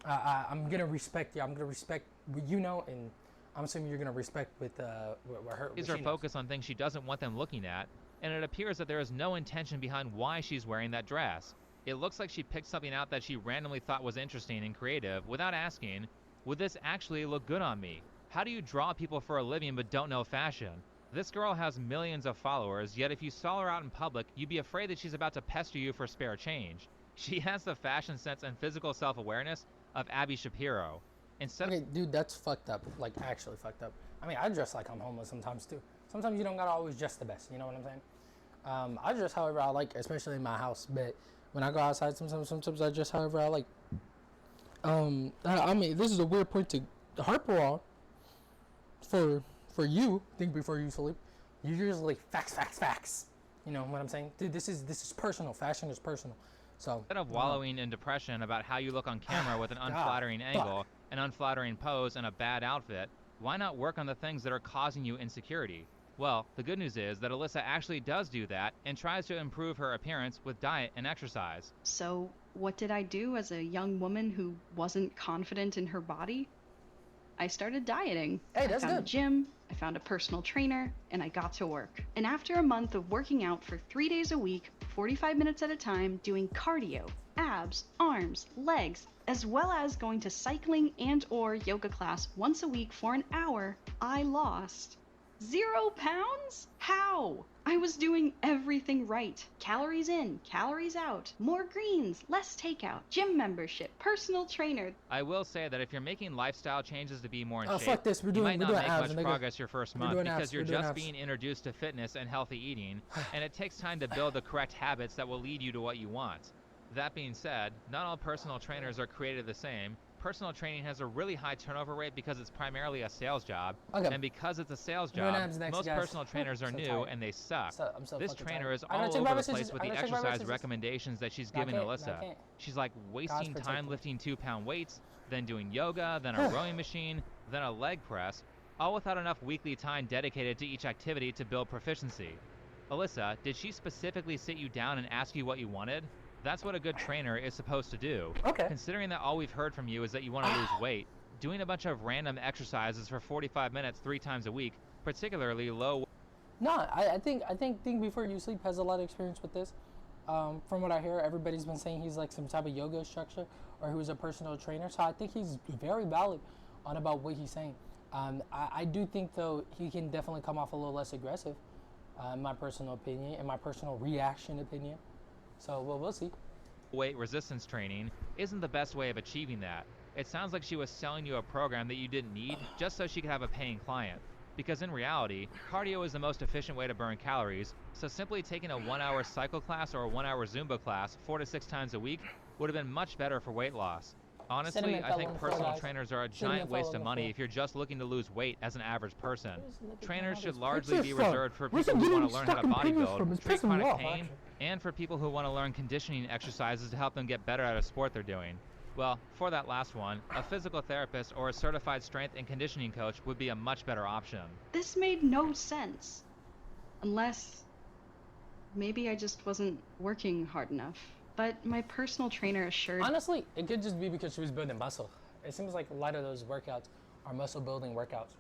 I'm gonna respect you. I'm gonna respect what you know, and I'm assuming you're gonna respect with her. Is her focus on things she doesn't want them looking at, and it appears that there is no intention behind why she's wearing that dress. It looks like she picked something out that she randomly thought was interesting and creative without asking, would this actually look good on me? How do you draw people for a living but don't know fashion? This girl has millions of followers, yet if you saw her out in public, you'd be afraid that she's about to pester you for spare change. She has the fashion sense and physical self-awareness of Abby Shapiro. Okay, dude, that's fucked up. Like, actually fucked up. I mean, I dress like I'm homeless sometimes, too. Sometimes you don't gotta always dress the best, you know what I'm saying? I dress however I like, especially in my house, but when I go outside, sometimes I dress however I like. I mean, this is a weird point to harp on for you, think before you sleep, you're usually facts. You know what I'm saying? Dude, this is personal. Fashion is personal. So Instead of wallowing in depression about how you look on camera with an God, unflattering fuck. angle, an unflattering pose, and a bad outfit, why not work on the things that are causing you insecurity? Well, the good news is that Alyssa actually does do that and tries to improve her appearance with diet and exercise. So, what did I do as a young woman who wasn't confident in her body? I started dieting. Hey, that's I found good. a gym, I found a personal trainer, and I got to work. And after a month of working out for 3 days a week, 45 minutes at a time, doing cardio, abs, arms, legs, as well as going to cycling and or yoga class once a week for an hour, I lost 0 pounds? How? I was doing everything right. Calories in, calories out, more greens, less takeout, gym membership, personal trainer. I will say that if you're making lifestyle changes to be more in Oh, shape, fuck this. We're you doing- might we're not doing make abs, much nigga. progress your first We're month doing because abs, you're we're doing just abs. being introduced to fitness and healthy eating, and it takes time to build the correct habits that will lead you to what you want. That being said, not all personal trainers are created the same. Personal training has a really high turnover rate because it's primarily a sales job, Okay. and because it's a sales We're doing job, abs next, most guys. personal trainers are So new tired. and they suck. I'm so This fucking trainer tired. is I'm gonna all check over my the messages. place with I'm the gonna check my exercise messages. recommendations that she's No, I giving can't. No, I Alyssa. can't. She's like wasting protect time me. lifting 2-pound weights, then doing yoga, then a rowing machine, then a leg press, all without enough weekly time dedicated to each activity to build proficiency. Alyssa, did she specifically sit you down and ask you what you wanted? That's what a good trainer is supposed to do. Okay. Considering that all we've heard from you is that you want to lose weight, doing a bunch of random exercises for 45 minutes 3 times a week, particularly low No, I think Think Before You Sleep has a lot of experience with this. From what I hear, everybody's been saying he's like some type of yoga instructor or he was a personal trainer. So I think he's very valid on about what he's saying. I do think though he can definitely come off a little less aggressive, in my personal opinion, in my personal reaction opinion. So we'll see. weight resistance training isn't the best way of achieving that. It sounds like she was selling you a program that you didn't need just so she could have a paying client. Because in reality, cardio is the most efficient way to burn calories, so simply taking a 1-hour cycle class or a 1-hour Zumba class 4 to 6 times a week would have been much better for weight loss. Honestly, Cinnamon I fell think on the floor, personal guys. trainers are a Cinnamon giant fell waste on of the money floor. if you're just looking to lose weight as an average person. looking Trainers at should this? largely What's be this from? reserved for Where's people it who want getting to learn how to stuck in previous from? bodybuild, It's treat pissing me chronic off, pain, actually. and for people who want to learn conditioning exercises to help them get better at a sport they're doing. Well, for that last one, a physical therapist or a certified strength and conditioning coach would be a much better option. This made no sense. Unless maybe I just wasn't working hard enough. But my personal trainer assured Honestly, it could just be because she was building muscle. It seems like a lot of those workouts are muscle building workouts.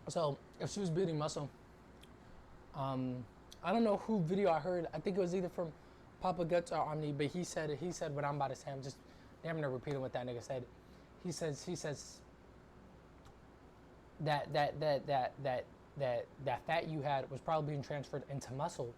So if she was building muscle, I don't know who video I heard. I think it was either from Papa Guts or Omni, but he said what I'm about to say. I'm just damn near repeating what that nigga said. He says that fat you had was probably being transferred into muscle,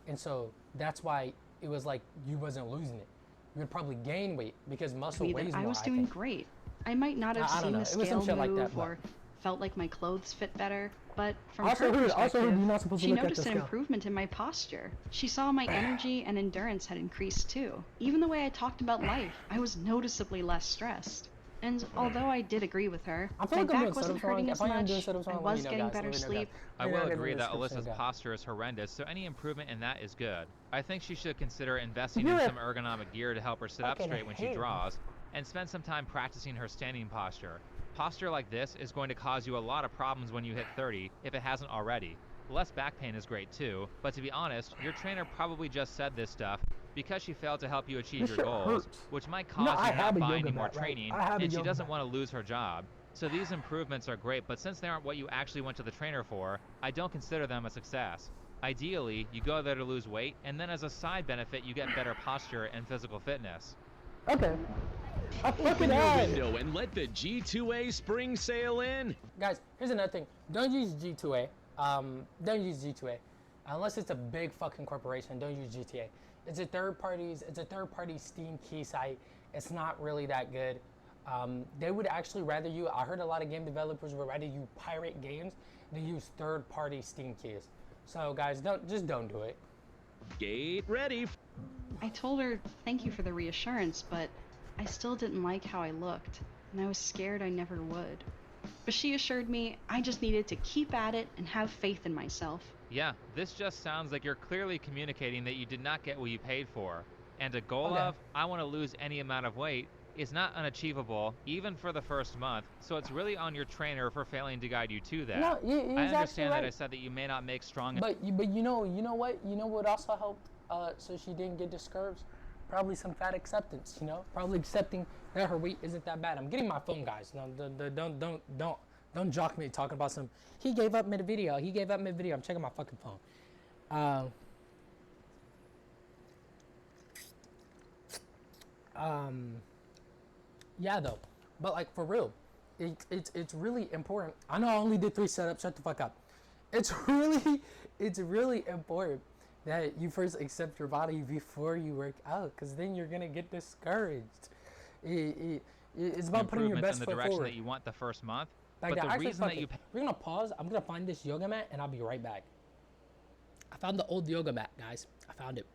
and so that's why it was like you wasn't losing it. You would probably gain weight because muscle me weighs that more. I was I doing think. great. I might not have I don't seen know. the It was some scale shit like move that, but- or felt like my clothes fit better, but from Also her heard- perspective, you're not supposed to she look at noticed the an scale. improvement in my posture. She saw my energy and endurance had increased too. Even the way I talked about life, I was noticeably less stressed. And although I did agree with her, I feel my like I'm doing back wasn't setups wrong. hurting If as I am much, doing setups wrong, I let was me know, getting guys. better Let me know, sleep. guys. I Let me will know in the agree that description, Alyssa's guys. posture is horrendous, so any improvement in that is good. I think she should consider investing You're in a some ergonomic gear to help her sit up fucking straight when she hater. draws, and spend some time practicing her standing posture. Posture like this is going to cause you a lot of problems when you hit 30, if it hasn't already. Less back pain is great too, but to be honest, your trainer probably just said this stuff because she failed to help you achieve This your shit goals, hurts. which might You know, cause I you have not a buy yoga any more mat, right? training, I have a and she yoga doesn't mat. want to lose her job. So these improvements are great, but since they aren't what you actually went to the trainer for, I don't consider them a success. Ideally, you go there to lose weight, and then as a side benefit, you get better posture and physical fitness. Okay. I fucking Open your had. window and let the G2A spring sale in. Guys, here's another thing. Don't use G2A. Don't use G2A. Unless it's a big fucking corporation, don't use GTA. It's a third party Steam key site. It's not really that good. They would actually rather you, I heard a lot of game developers would rather you pirate games than use third party Steam keys. So guys, don't do it. Get ready. I told her thank you for the reassurance, but I still didn't like how I looked. and I was scared I never would. But she assured me I just needed to keep at it and have faith in myself. Yeah, this just sounds like you're clearly communicating that you did not get what you paid for. And a goal Okay. of, I want to lose any amount of weight, is not unachievable, even for the first month, so it's really on your trainer for failing to guide you to that. No, he's I actually understand that I right. said that you may not make strong... But you know what also helped so she didn't get discouraged? Probably some fat acceptance, you know? Probably accepting that her weight isn't that bad. I'm getting my phone, guys. No, don't jock me talking about some, he gave up mid-video. I'm checking my fucking phone. Yeah, though. But, like, for real, it's really important. I know I only did 3 setups. Shut the fuck up. It's really important that you first accept your body before you work out, because then you're going to get discouraged. It's about putting your improvements best in the foot direction forward. that you want the first month. Like But that. the Actually, reason fuck that it. you... We're going to pause. I'm going to find this yoga mat, and I'll be right back. I found the old yoga mat, guys. I found it.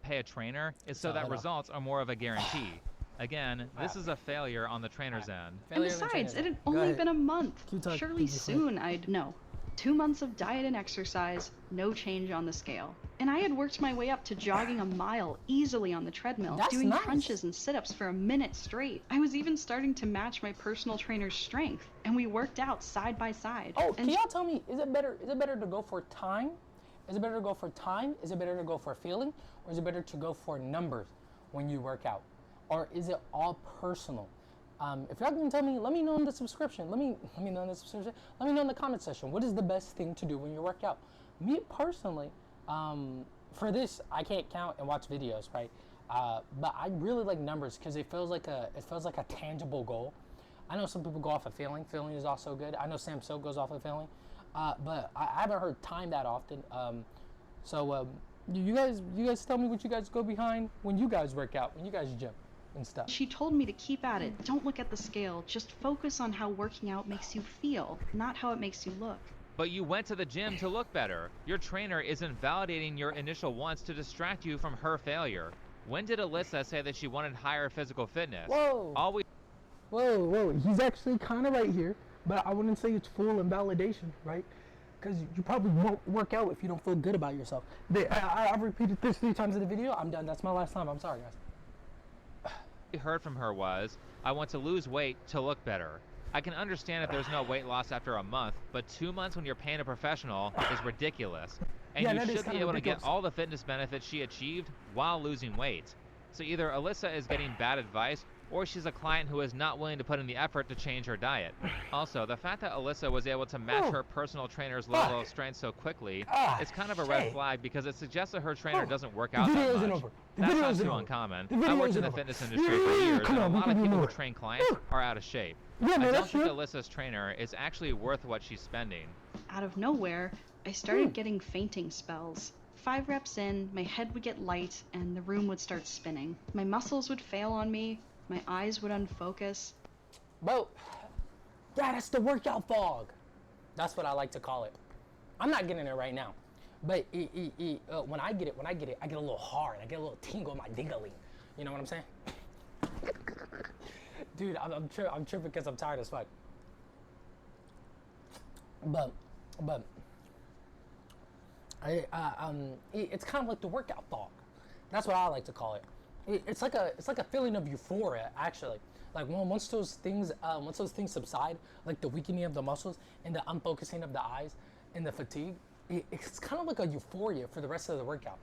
pay a trainer is so So, that hold on. results are more of a guarantee. Again, this is a failure on the trainer's end. And besides, it had only been a month. talk, Surely keep it quick. soon I'd know. 2 months of diet and exercise, no change on the scale. And I had worked my way up to jogging a mile easily on the treadmill, That's doing nice. crunches and sit-ups for a minute straight. I was even starting to match my personal trainer's strength, and we worked out side by side. Oh, and can y'all tell me, is it better to go for time? Is it better to go for time? Is it better to go for feeling? Or is it better to go for numbers when you work out? Or is it all personal? If y'all can tell me, let me know in the subscription. Let me know in the subscription. Let me know in the comment section. What is the best thing to do when you work out? Me personally, for this, I can't count and watch videos, right? But I really like numbers because it feels like a tangible goal. I know some people go off of feeling. Feeling is also good. I know Sam So goes off of feeling, but I haven't heard time that often. So you guys tell me what you guys go behind when you guys work out, when you guys gym and stuff. she told me to keep at it. Don't look at the scale. Just focus on how working out makes you feel, not how it makes you look. But you went to the gym to look better. Your trainer isn't validating your initial wants to distract you from her failure. When did Alyssa say that she wanted higher physical fitness? Whoa. Whoa, he's actually kind of right here, but I wouldn't say it's full invalidation, right? Because you probably won't work out if you don't feel good about yourself. I've repeated this 3 times in the video. I'm done. That's my last time. I'm sorry, guys. We heard from her was, I want to lose weight to look better. I can understand if there's no weight loss after a month, but 2 months when you're paying a professional is ridiculous. And Yeah, you that is should be kinda able to get ridiculous. all the fitness benefits she achieved while losing weight. So either Alyssa is getting bad advice, or she's a client who is not willing to put in the effort to change her diet. Also, the fact that Alyssa was able to match her personal trainer's level of strength so quickly is kind of a red flag because it suggests that her trainer doesn't work out video that isn't much. over. The That's video not isn't too over. uncommon. The video I worked isn't in the over. fitness industry for years, Come and on, a we lot can of do people who more. train clients are out of shape. Yeah, I man, don't that's think true. Alyssa's trainer is actually worth what she's spending. Out of nowhere, I started getting fainting spells. 5 reps in, my head would get light and the room would start spinning. My muscles would fail on me, my eyes would unfocus. Bro, yeah, that's the workout fog. That's what I like to call it. I'm not getting it right now, but when I get it, I get a little hard. I get a little tingle in my dingling. You know what I'm saying? Dude, I'm tripping because I'm tired as fuck. But it's kind of like the workout fog. That's what I like to call it. It's like a feeling of euphoria, actually. Like once those things subside, like the weakening of the muscles and the unfocusing of the eyes and the fatigue, it's kind of like a euphoria for the rest of the workout.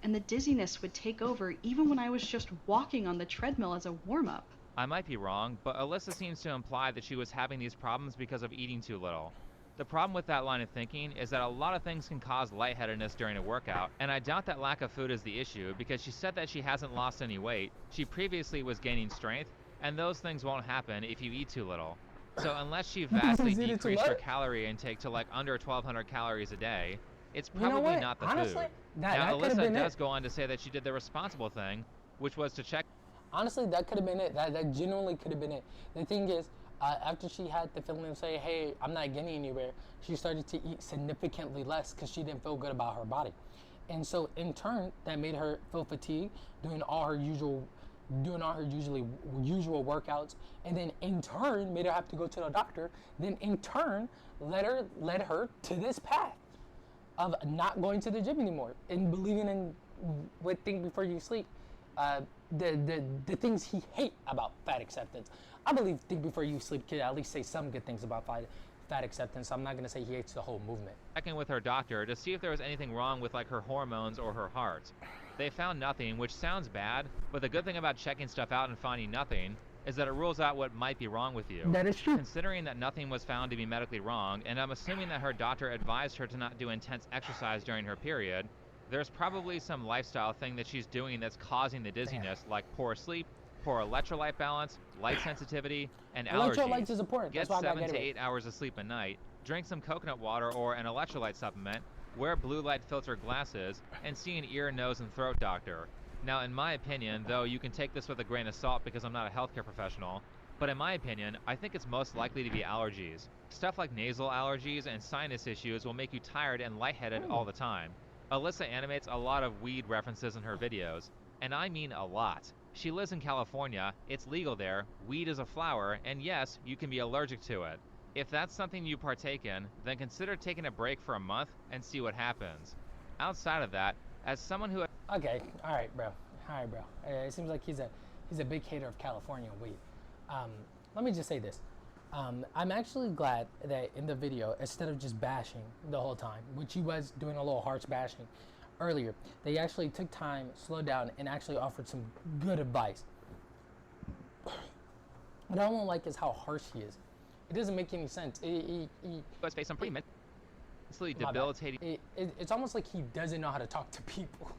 And the dizziness would take over even when I was just walking on the treadmill as a warm-up. I might be wrong, but Alyssa seems to imply that she was having these problems because of eating too little. The problem with that line of thinking is that a lot of things can cause lightheadedness during a workout, and I doubt that lack of food is the issue because she said that she hasn't lost any weight, she previously was gaining strength, and those things won't happen if you eat too little. So unless she vastly Eating too decreased her what? calorie intake to like under 1,200 calories a day, it's You know probably what? not the Honestly, food. that Now could've Alyssa been does it. go on to say that she did the responsible thing, which was to check. Honestly, that could have been it. That genuinely could have been it. The thing is, after she had the feeling of saying, hey, I'm not getting anywhere, she started to eat significantly less because she didn't feel good about her body. And so in turn, that made her feel fatigued, doing all her usual doing all her usual workouts, and then in turn made her have to go to the doctor, then in turn led her to this path of not going to the gym anymore and believing in what Think Before You Sleep, the things he hate about fat acceptance. I believe Think Before You Sleep could at least say some good things about fat acceptance, so I'm not going to say he hates the whole movement. Checking with her doctor to see if there was anything wrong with like her hormones or her heart. They found nothing, which sounds bad, but the good thing about checking stuff out and finding nothing is that it rules out what might be wrong with you. That is true. Considering that nothing was found to be medically wrong, and I'm assuming that her doctor advised her to not do intense exercise during her period, there's probably some lifestyle thing that she's doing that's causing the dizziness, like poor sleep, poor electrolyte balance, light sensitivity, and allergies. Electrolytes is important. Get That's why I 7 got to 8 hours of sleep a night, drink some coconut water or an electrolyte supplement, wear blue light filter glasses, and see an ear, nose, and throat doctor. Now, in my opinion, though you can take this with a grain of salt because I'm not a healthcare professional, but in my opinion, I think it's most likely to be allergies. Stuff like nasal allergies and sinus issues will make you tired and lightheaded all the time. Alyssa animates a lot of weed references in her videos, and I mean a lot. She lives in California, it's legal there, weed is a flower, and yes, you can be allergic to it. If that's something you partake in, then consider taking a break for a month and see what happens. Outside of that, as someone who... Okay, alright bro. It seems like he's a big hater of California weed. Let me just say this. I'm actually glad that in the video, instead of just bashing the whole time, which he was doing a little harsh bashing earlier, they actually took time, slowed down, and actually offered some good advice. What I don't like is how harsh he is. It doesn't make any sense. Let's face some pretty mentally debilitating... It's almost like he doesn't know how to talk to people.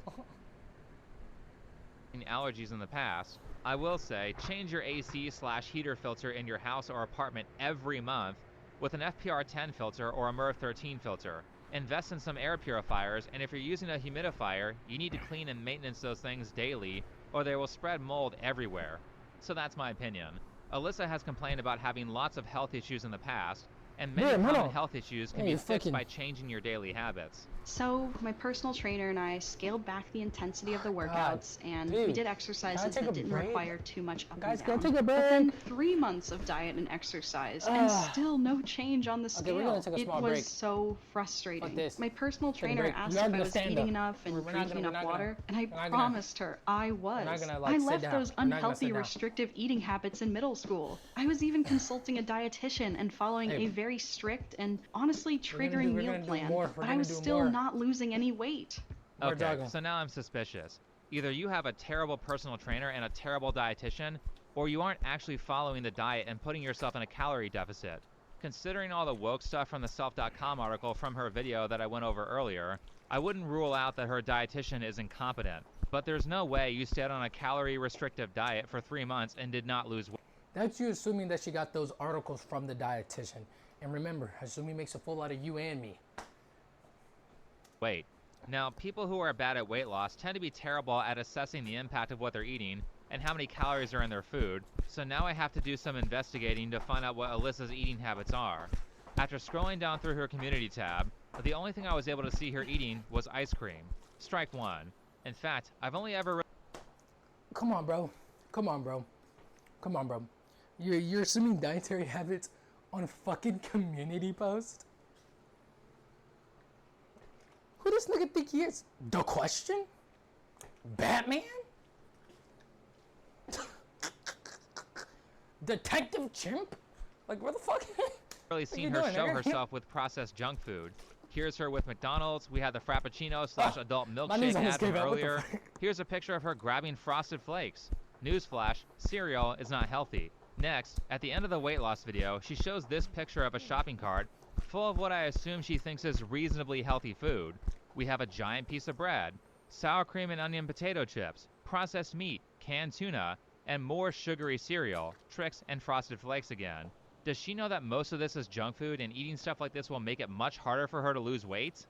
allergies in the past. I will say, change your AC/heater filter in your house or apartment every month with an FPR10 filter or a MERV 13 filter. Invest in some air purifiers, and if you're using a humidifier, you need to clean and maintenance those things daily, or they will spread mold everywhere. So that's my opinion. Alyssa has complained about having lots of health issues in the past, and many common health issues can be fixed by changing your daily habits. So, my personal trainer and I scaled back the intensity of the workouts, and we did exercises that didn't require too much up and down. Take a break. But then 3 months of diet and exercise, and still no change on the scale. We're gonna take a small it was break. so frustrating. Like My personal trainer asked if I was eating enough and drinking enough water, and I promised her I was. I left those unhealthy, restrictive eating habits in middle school. I was even consulting a dietitian and following a very strict and honestly triggering meal plan, but I was still not losing any weight. Okay, so now I'm suspicious. Either you have a terrible personal trainer and a terrible dietitian, or you aren't actually following the diet and putting yourself in a calorie deficit. Considering all the woke stuff from the Self.com article from her video that I went over earlier, I wouldn't rule out that her dietitian is incompetent. But there's no way you stayed on a calorie restrictive diet for 3 months and did not lose weight. That's you assuming that she got those articles from the dietitian. And remember, assuming makes a fool out of you and me. Wait. Now, people who are bad at weight loss tend to be terrible at assessing the impact of what they're eating and how many calories are in their food, so now I have to do some investigating to find out what Alyssa's eating habits are. After scrolling down through her community tab, the only thing I was able to see her eating was ice cream. Strike one. In fact, I've only ever... Come on, bro. You're assuming dietary habits on a fucking community post? Who does this nigga think he is? The Question? Batman? Detective Chimp? Like, where the fuck? Really seen her show herself with processed junk food. Here's her with McDonald's. We had the Frappuccino/adult milkshake ad from earlier. Here's a picture of her grabbing Frosted Flakes. Newsflash, cereal is not healthy. Next, at the end of the weight loss video, she shows this picture of a shopping cart full of what I assume she thinks is reasonably healthy food. We have a giant piece of bread, sour cream and onion potato chips, processed meat, canned tuna, and more sugary cereal, Trix, and Frosted Flakes again. Does she know that most of this is junk food and eating stuff like this will make it much harder for her to lose weight?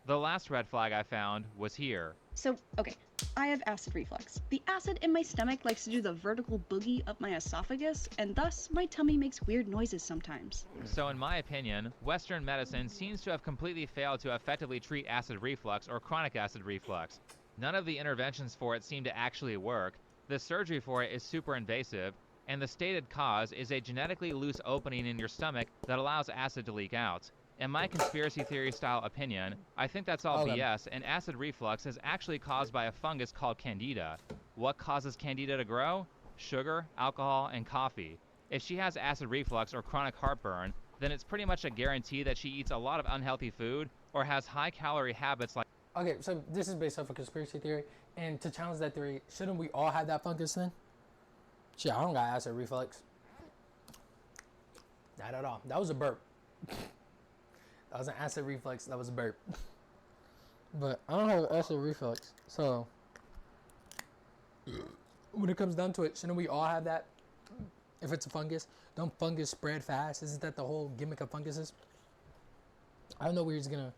The last red flag I found was here. So, okay, I have acid reflux. The acid in my stomach likes to do the vertical boogie up my esophagus, and thus my tummy makes weird noises sometimes. So in my opinion, Western medicine seems to have completely failed to effectively treat acid reflux or chronic acid reflux. None of the interventions for it seem to actually work. The surgery for it is super invasive, and the stated cause is a genetically loose opening in your stomach that allows acid to leak out. In my conspiracy theory style opinion, I think that's all BS, and acid reflux is actually caused by a fungus called Candida. What causes Candida to grow? Sugar, alcohol, and coffee. If she has acid reflux or chronic heartburn, then it's pretty much a guarantee that she eats a lot of unhealthy food or has high calorie habits like... Okay, so this is based off a conspiracy theory, and to challenge that theory, shouldn't we all have that fungus then? Shit, I don't got acid reflux. Not at all. That was a burp. That was an acid reflux. That was a burp. But I don't have acid reflux, so when it comes down to it, shouldn't we all have that? If it's a fungus, don't fungus spread fast? Isn't that the whole gimmick of funguses? I don't know where he's gonna.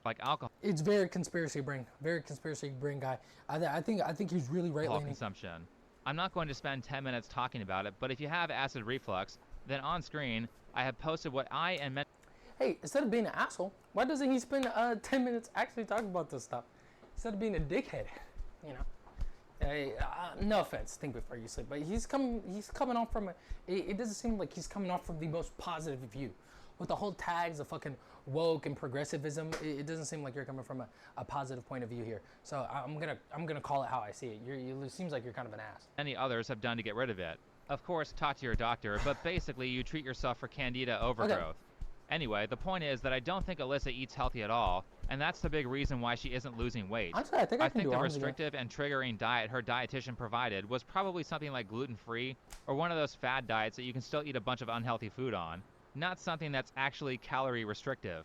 Like alcohol. It's very conspiracy brain guy. I think he's really right leaning. Consumption. I'm not going to spend 10 minutes talking about it, but if you have acid reflux, then on screen I have posted what I and many... Hey, instead of being an asshole, why doesn't he spend 10 minutes actually talking about this stuff? Instead of being a dickhead, you know. No offense, think before you sleep, but he's coming off from it doesn't seem like he's coming off from the most positive view. With the whole tags of fucking woke and progressivism, it doesn't seem like you're coming from a positive point of view here. So I'm gonna call it how I see it. It seems like you're kind of an ass. Many others have done to get rid of it. Of course, talk to your doctor, but basically you treat yourself for Candida overgrowth. Okay. Anyway, the point is that I don't think Alyssa eats healthy at all, and that's the big reason why she isn't losing weight. Honestly, I think the restrictive and triggering diet her dietitian provided was probably something like gluten-free or one of those fad diets that you can still eat a bunch of unhealthy food on. Not something that's actually calorie restrictive.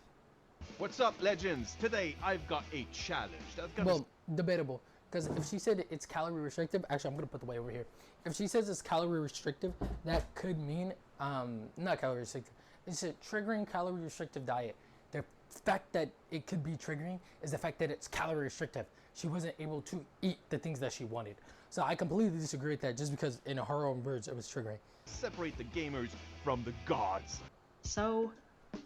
What's up, legends? Today I've got a challenge that's gonna... Well, debatable. Because if she said it's calorie restrictive, actually I'm gonna put the way over here. If she says it's calorie restrictive, that could mean not calorie restrictive. It's a triggering calorie restrictive diet. The fact that it could be triggering is the fact that it's calorie restrictive. She wasn't able to eat the things that she wanted. So I completely disagree with that just because in her own words it was triggering. Separate the gamers from the gods. So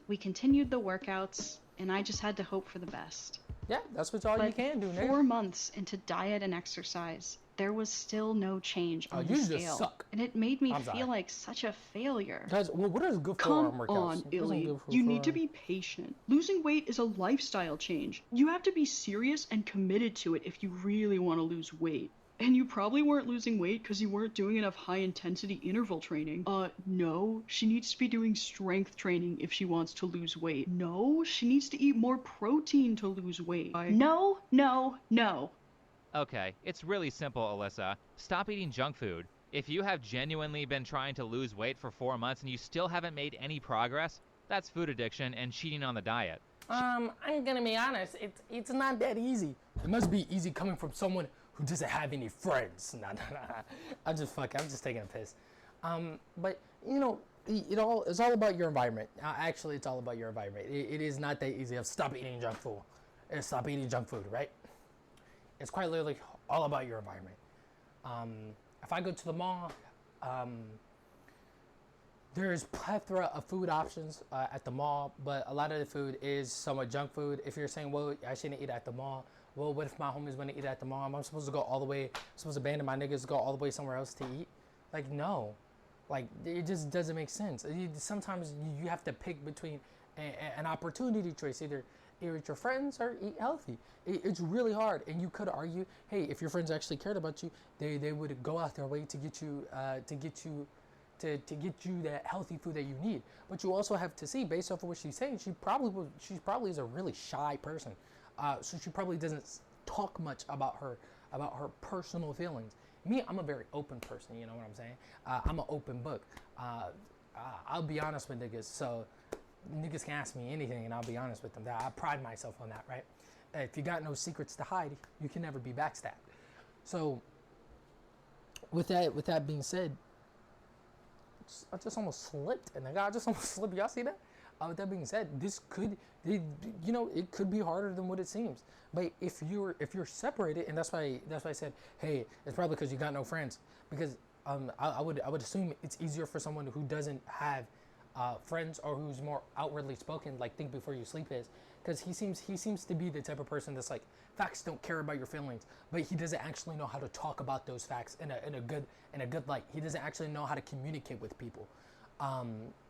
we continued the workouts, and I just had to hope for the best. Yeah, that's what all you can do, nigga. 4 months into diet and exercise, there was still no change on the scale. Just suck. And it made me feel like such a failure. Guys, well, what is good Come forearm workouts? on, Illy. You need to be patient. Losing weight is a lifestyle change. You have to be serious and committed to it if you really want to lose weight. And you probably weren't losing weight because you weren't doing enough high-intensity interval training. No, she needs to be doing strength training if she wants to lose weight. No, she needs to eat more protein to lose weight. No. Okay, it's really simple, Alyssa. Stop eating junk food. If you have genuinely been trying to lose weight for 4 months and you still haven't made any progress, that's food addiction and cheating on the diet. I'm gonna be honest, it's not that easy. It must be easy coming from someone who doesn't have any friends. Nah. I'm just taking a piss. But you know, it's all about your environment. Actually, it's all about your environment. It is not that easy. Stop eating junk food. Stop eating junk food, right? It's quite literally all about your environment. If I go to the mall, there's plethora of food options at the mall, but a lot of the food is somewhat junk food. If you're saying, well, I shouldn't eat at the mall, well, what if my homies want to eat at the mall? I'm supposed to go all the way, I'm supposed to abandon my niggas, go all the way somewhere else to eat? Like, no. Like, it just doesn't make sense. Sometimes you have to pick between an opportunity choice, either eat with your friends or eat healthy. It's really hard, and you could argue, hey, if your friends actually cared about you, they would go out their way to get you that healthy food that you need. But you also have to see, based off of what she's saying, she probably is a really shy person. So she probably doesn't talk much about her personal feelings. Me, I'm a very open person, you know what I'm saying? I'm an open book. I'll be honest with niggas, so niggas can ask me anything and I'll be honest with them. I pride myself on that, right? If you got no secrets to hide, you can never be backstabbed. So with that being said, I just almost slipped, and I just almost slipped. Y'all see that? With that being said, it could be harder than what it seems. But if you're separated, and that's why I said, hey, it's probably because you got no friends. Because I would assume it's easier for someone who doesn't have friends or who's more outwardly spoken, like think before you sleep is, because he seems to be the type of person that's like, facts don't care about your feelings, but he doesn't actually know how to talk about those facts in a good light. He doesn't actually know how to communicate with people.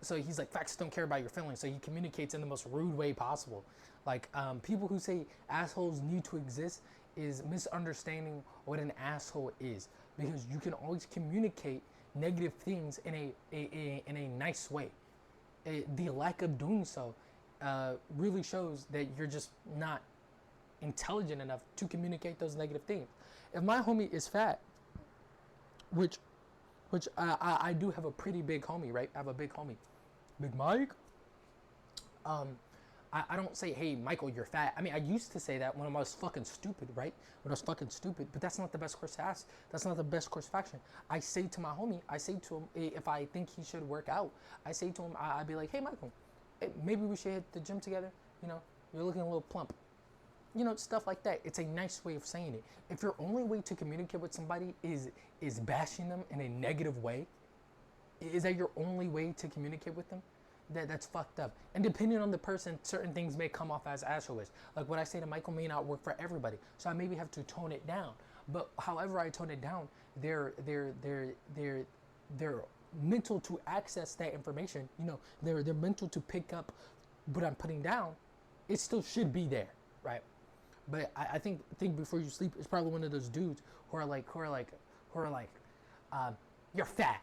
So he's like, facts don't care about your feelings, so he communicates in the most rude way possible. Like, people who say assholes need to exist is misunderstanding what an asshole is, because you can always communicate negative things in a nice way. The lack of doing so really shows that you're just not intelligent enough to communicate those negative things. If my homie is fat, which I do have a pretty big homie, right? I have a big homie, Big Mike. I don't say, hey, Michael, you're fat. I mean, I used to say that when I was fucking stupid, right? When I was fucking stupid, but that's not the best course to ask. That's not the best course of action. I say to my homie, I say to him, if I think he should work out, I say to him, I'd be like, hey, Michael, maybe we should hit the gym together. You know, you're looking a little plump. You know, stuff like that. It's a nice way of saying it. If your only way to communicate with somebody is bashing them in a negative way, is that your only way to communicate with them? That's fucked up. And depending on the person, certain things may come off as assholeish. Like what I say to Michael may not work for everybody, so I maybe have to tone it down. But however I tone it down, they're mental to access that information. You know, they're mental to pick up what I'm putting down. It still should be there, right? But I think before you sleep is probably one of those dudes who are like, you're fat.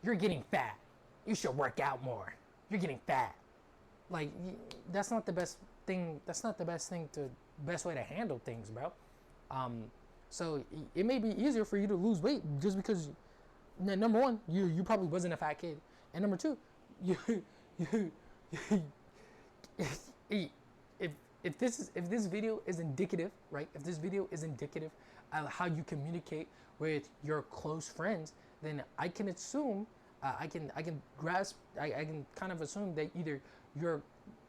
You're getting fat. You should work out more. You're getting fat. Like, that's not the best thing. That's not the best way to handle things, bro. So it may be easier for you to lose weight just because, number one, you probably wasn't a fat kid, and number two, if this video is indicative, right? If this video is indicative of how you communicate with your close friends, then I can assume. I can kind of assume that either your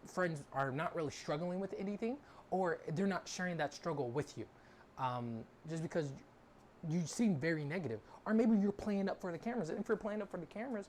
friends are not really struggling with anything, or they're not sharing that struggle with you, just because you seem very negative, or maybe you're playing up for the cameras. And if you're playing up for the cameras,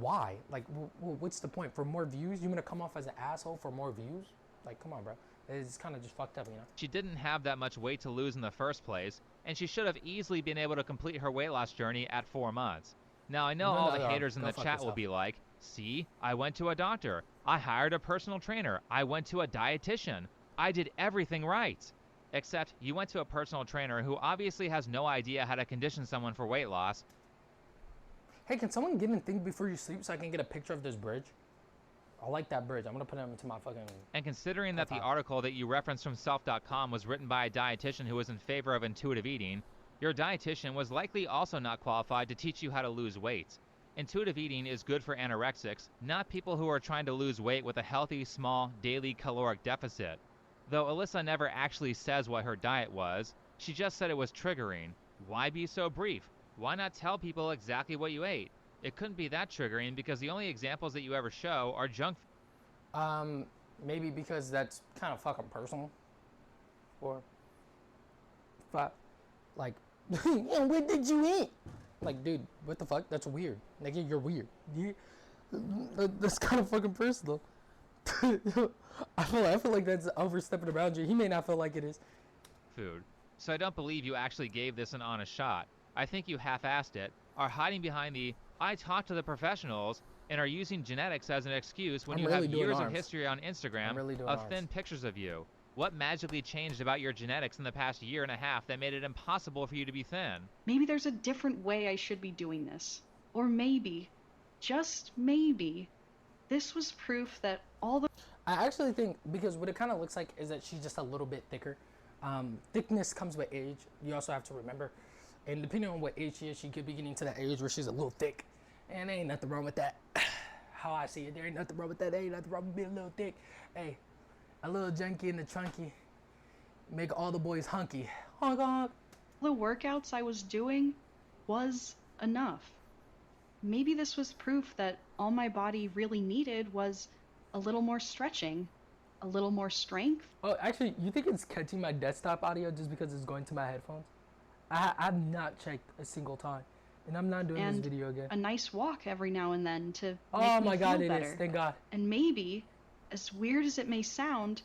why? Like, what's the point? For more views? You gonna come off as an asshole for more views? Like, come on, bro. It's kind of just fucked up, you know? She didn't have that much weight to lose in the first place, and she should have easily been able to complete her weight loss journey at 4 months. Now, I know all the haters in the chat will be like, see, I went to a doctor. I hired a personal trainer. I went to a dietitian. I did everything right. Except you went to a personal trainer who obviously has no idea how to condition someone for weight loss. Hey, can someone get in Think Before You Sleep so I can get a picture of this bridge? I like that bridge. I'm going to put it into my fucking... And considering that the article that you referenced from self.com was written by a dietitian who was in favor of intuitive eating, your dietitian was likely also not qualified to teach you how to lose weight. Intuitive eating is good for anorexics, not people who are trying to lose weight with a healthy, small, daily caloric deficit. Though Alyssa never actually says what her diet was, she just said it was triggering. Why be so brief? Why not tell people exactly what you ate? It couldn't be that triggering because the only examples that you ever show are junk food. Maybe because that's kind of fucking personal. Or, like, what did you eat? Like, dude, what the fuck? That's weird. Like, you're weird. That's kind of fucking personal. I feel like that's overstepping a boundary. He may not feel like it is. Food. So I don't believe you actually gave this an honest shot. I think you half-assed it, are hiding behind the I talked to the professionals, and are using genetics as an excuse when you have years of history on Instagram of thin pictures of you. What magically changed about your genetics in the past year and a half that made it impossible for you to be thin? Maybe there's a different way I should be doing this. Or maybe, just maybe, this was proof that all the... I actually think, because what it kind of looks like is that she's just a little bit thicker. Thickness comes with age. You also have to remember. And depending on what age she is, she could be getting to that age where she's a little thick. And there ain't nothing wrong with that. How I see it, there ain't nothing wrong with that. There ain't nothing wrong with being a little thick. Hey, a little junky and the chunky make all the boys hunky. Honk, honk. The workouts I was doing was enough. Maybe this was proof that all my body really needed was a little more stretching, a little more strength. Oh, actually, you think it's catching my desktop audio just because it's going to my headphones? I've not checked a single time, and I'm not doing this video again. A nice walk every now and then to make oh me my god, feel it better. is. Thank God. And maybe as weird as it may sound,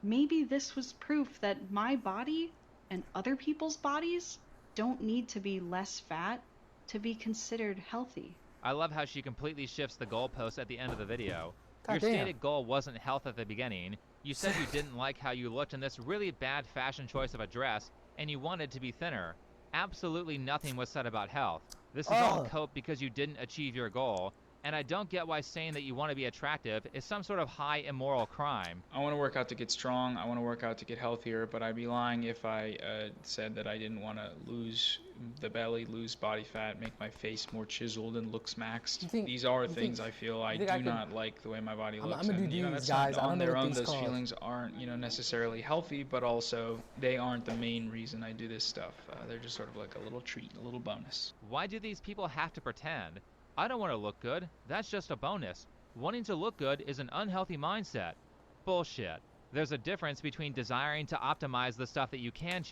maybe this was proof that my body and other people's bodies don't need to be less fat to be considered healthy. I love how she completely shifts the goalpost at the end of the video. Your Goddamn. stated goal wasn't health at the beginning. You said you didn't like how you looked in this really bad fashion choice of a dress, and you wanted to be thinner. Absolutely nothing was said about health. This is all cope because you didn't achieve your goal, and I don't get why saying that you want to be attractive is some sort of high immoral crime. I want to work out to get strong. I want to work out to get healthier, but I'd be lying if I said that I didn't want to lose the belly, lose body fat, make my face more chiseled and looks maxed. These are things I feel I do not like the way my body looks. I'm gonna do and, these, that's guys. not I don't on know their what own. these Those called. feelings aren't, necessarily healthy, but also they aren't the main reason I do this stuff. They're just sort of like a little treat, a little bonus. Why do these people have to pretend? I don't want to look good. That's just a bonus. Wanting to look good is an unhealthy mindset. Bullshit. There's a difference between desiring to optimize the stuff that you can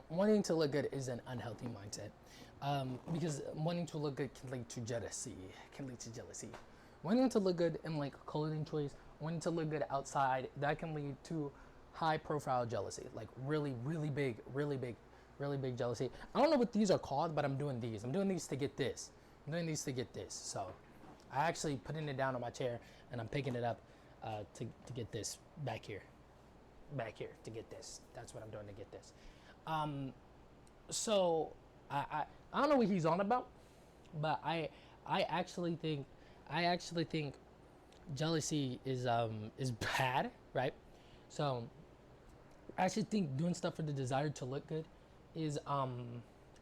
Wanting to look good is an unhealthy mindset. Because wanting to look good can lead to jealousy. Wanting to look good in like clothing choice, wanting to look good outside, that can lead to high profile jealousy. Like really big jealousy. I don't know what these are called, but I'm doing these. I'm doing these to get this. So I actually putting it down on my chair and I'm picking it up to get this back here to get this. That's what I'm doing to get this. So I don't know what he's on about, but I actually think jealousy is bad, right? So I actually think doing stuff for the desire to look good is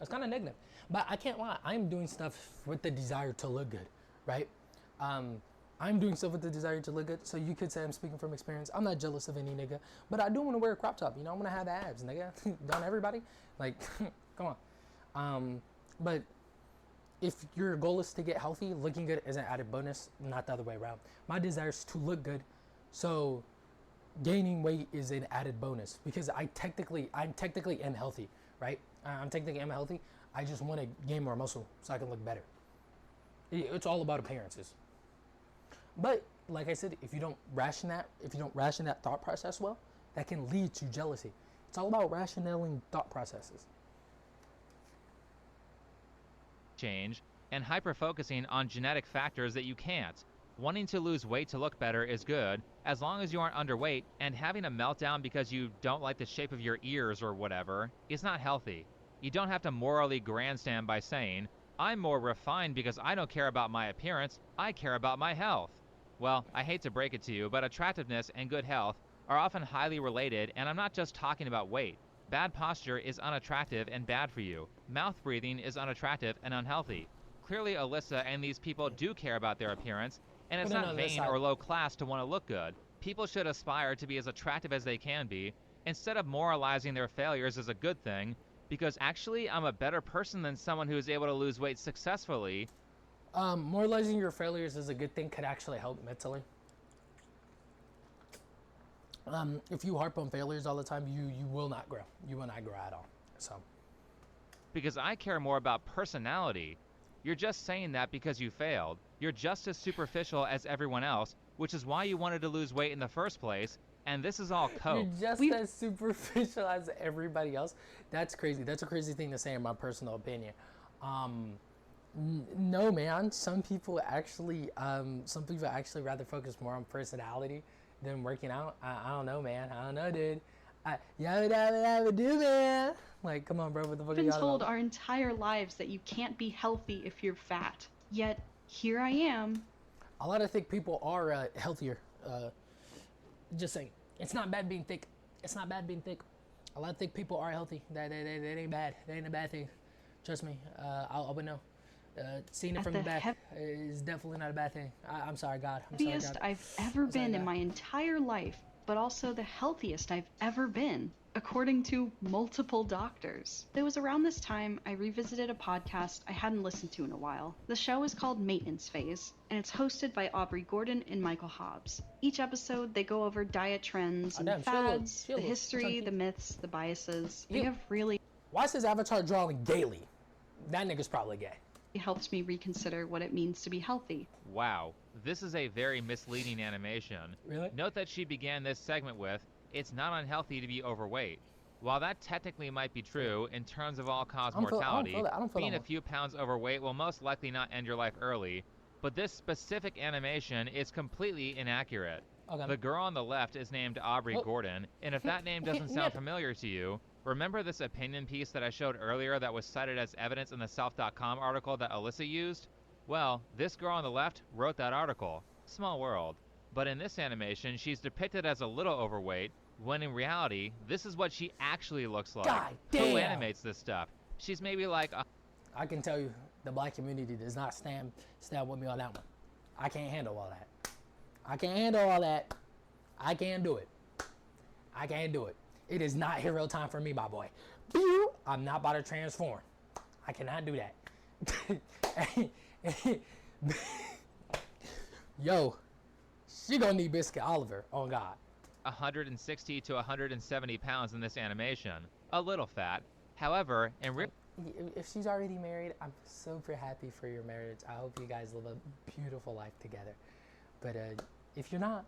it's kind of negative. But I can't lie, I'm doing stuff with the desire to look good, right? I'm doing stuff with the desire to look good, so you could say I'm speaking from experience. I'm not jealous of any nigga, but I do want to wear a crop top. I want to have abs, nigga. Don't everybody? Like, come on. But if your goal is to get healthy, looking good is an added bonus, not the other way around. My desire is to look good, so gaining weight is an added bonus because I'm technically am healthy, right? I'm technically am healthy. I just want to gain more muscle so I can look better. It's all about appearances. But like I said, if you don't ration that thought process well, that can lead to jealousy. It's all about rationaling thought processes. change and hyper-focusing on genetic factors that you can't. Wanting to lose weight to look better is good, as long as you aren't underweight, and having a meltdown because you don't like the shape of your ears or whatever is not healthy. You don't have to morally grandstand by saying, I'm more refined because I don't care about my appearance, I care about my health. Well, I hate to break it to you, but attractiveness and good health are often highly related, and I'm not just talking about weight. Bad posture is unattractive and bad for you. Mouth breathing is unattractive and unhealthy. Clearly, Alyssa and these people do care about their appearance, and it's not vain or low class to want to look good. People should aspire to be as attractive as they can be, instead of moralizing their failures as a good thing, because actually I'm a better person than someone who is able to lose weight successfully. Moralizing your failures is a good thing, could actually help mentally. If you harp on failures all the time, you will not grow. You will not grow at all. So. Because I care more about personality. You're just saying that because you failed. You're just as superficial as everyone else, which is why you wanted to lose weight in the first place, and this is all cope. You're just as superficial as everybody else. That's crazy. That's a crazy thing to say in my personal opinion. No, man. Some people actually rather focus more on personality than working out. I don't know, man. I don't know, dude. Yabba do, man. Like, come on, bro. What the fuck? We've been told our entire lives that you can't be healthy if you're fat. Yet here I am. A lot of thick people are healthier. Just saying, it's not bad being thick. It's not bad being thick. A lot of thick people are healthy. That ain't bad. That ain't a bad thing. Trust me. I would know. Seeing it from the back is definitely not a bad thing. I'm sorry, God. I'm sorry, God. I've ever been in my entire life, but also the healthiest I've ever been, according to multiple doctors. It was around this time I revisited a podcast I hadn't listened to in a while. The show is called Maintenance Phase, and it's hosted by Aubrey Gordon and Michael Hobbs. Each episode, they go over diet trends and fads, the history, the myths, the biases. They have really... Why is his avatar drawing gaily? That nigga's probably gay. It helps me reconsider what it means to be healthy. Wow, this is a very misleading animation. Really? Note that she began this segment with, "It's not unhealthy to be overweight." While that technically might be true in terms of all-cause mortality, being a few pounds overweight will most likely not end your life early, but this specific animation is completely inaccurate. Okay. The girl on the left is named Aubrey Gordon, and if that name doesn't sound familiar to you, remember this opinion piece that I showed earlier that was cited as evidence in the Self.com article that Alyssa used? Well, this girl on the left wrote that article. Small world. But in this animation, she's depicted as a little overweight, when in reality, this is what she actually looks like. God Who damn. animates this stuff? She's maybe like I can tell you, the black community does not stand with me on that one. I can't handle all that. I can't handle all that. I can't do it. I can't do it. It is not hero time for me, my boy. I'm not about to transform. I cannot do that. Yo, she gonna need Biscuit Oliver, on God. 160 to 170 pounds in this animation. A little fat. However, in real... If she's already married, I'm super happy for your marriage. I hope you guys live a beautiful life together. But if you're not,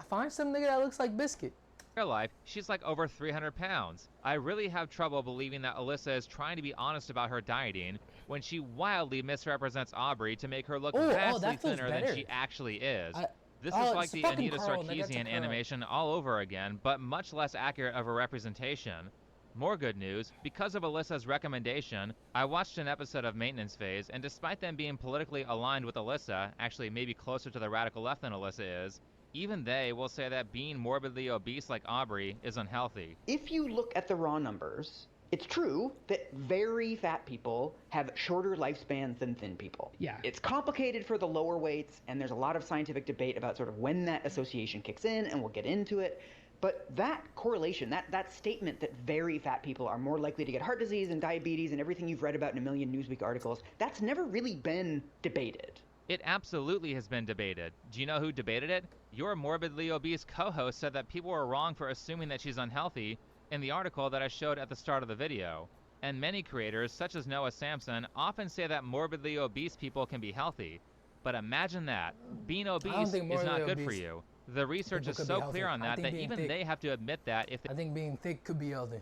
find some nigga that looks like Biscuit. real life, she's like over 300 pounds. I really have trouble believing that Alyssa is trying to be honest about her dieting when she wildly misrepresents Aubrey to make her look vastly thinner than she actually is. This is like the Anita Sarkeesian animation all over again, but much less accurate of a representation. More good news, because of Alyssa's recommendation, I watched an episode of Maintenance Phase, and despite them being politically aligned with Alyssa, actually maybe closer to the radical left than Alyssa is, even they will say that being morbidly obese like Aubrey is unhealthy. If you look at the raw numbers, it's true that very fat people have shorter lifespans than thin people. Yeah. It's complicated for the lower weights, and there's a lot of scientific debate about sort of when that association kicks in, and we'll get into it. But that correlation, that statement that very fat people are more likely to get heart disease and diabetes and everything you've read about in a million Newsweek articles, that's never really been debated. It absolutely has been debated. Do you know who debated it? Your morbidly obese co-host said that people were wrong for assuming that she's unhealthy in the article that I showed at the start of the video. And many creators, such as Noah Samson, often say that morbidly obese people can be healthy. But imagine that. Being obese is not good for you. The research is so clear on that that even they have to admit that if I think being thick could be healthy.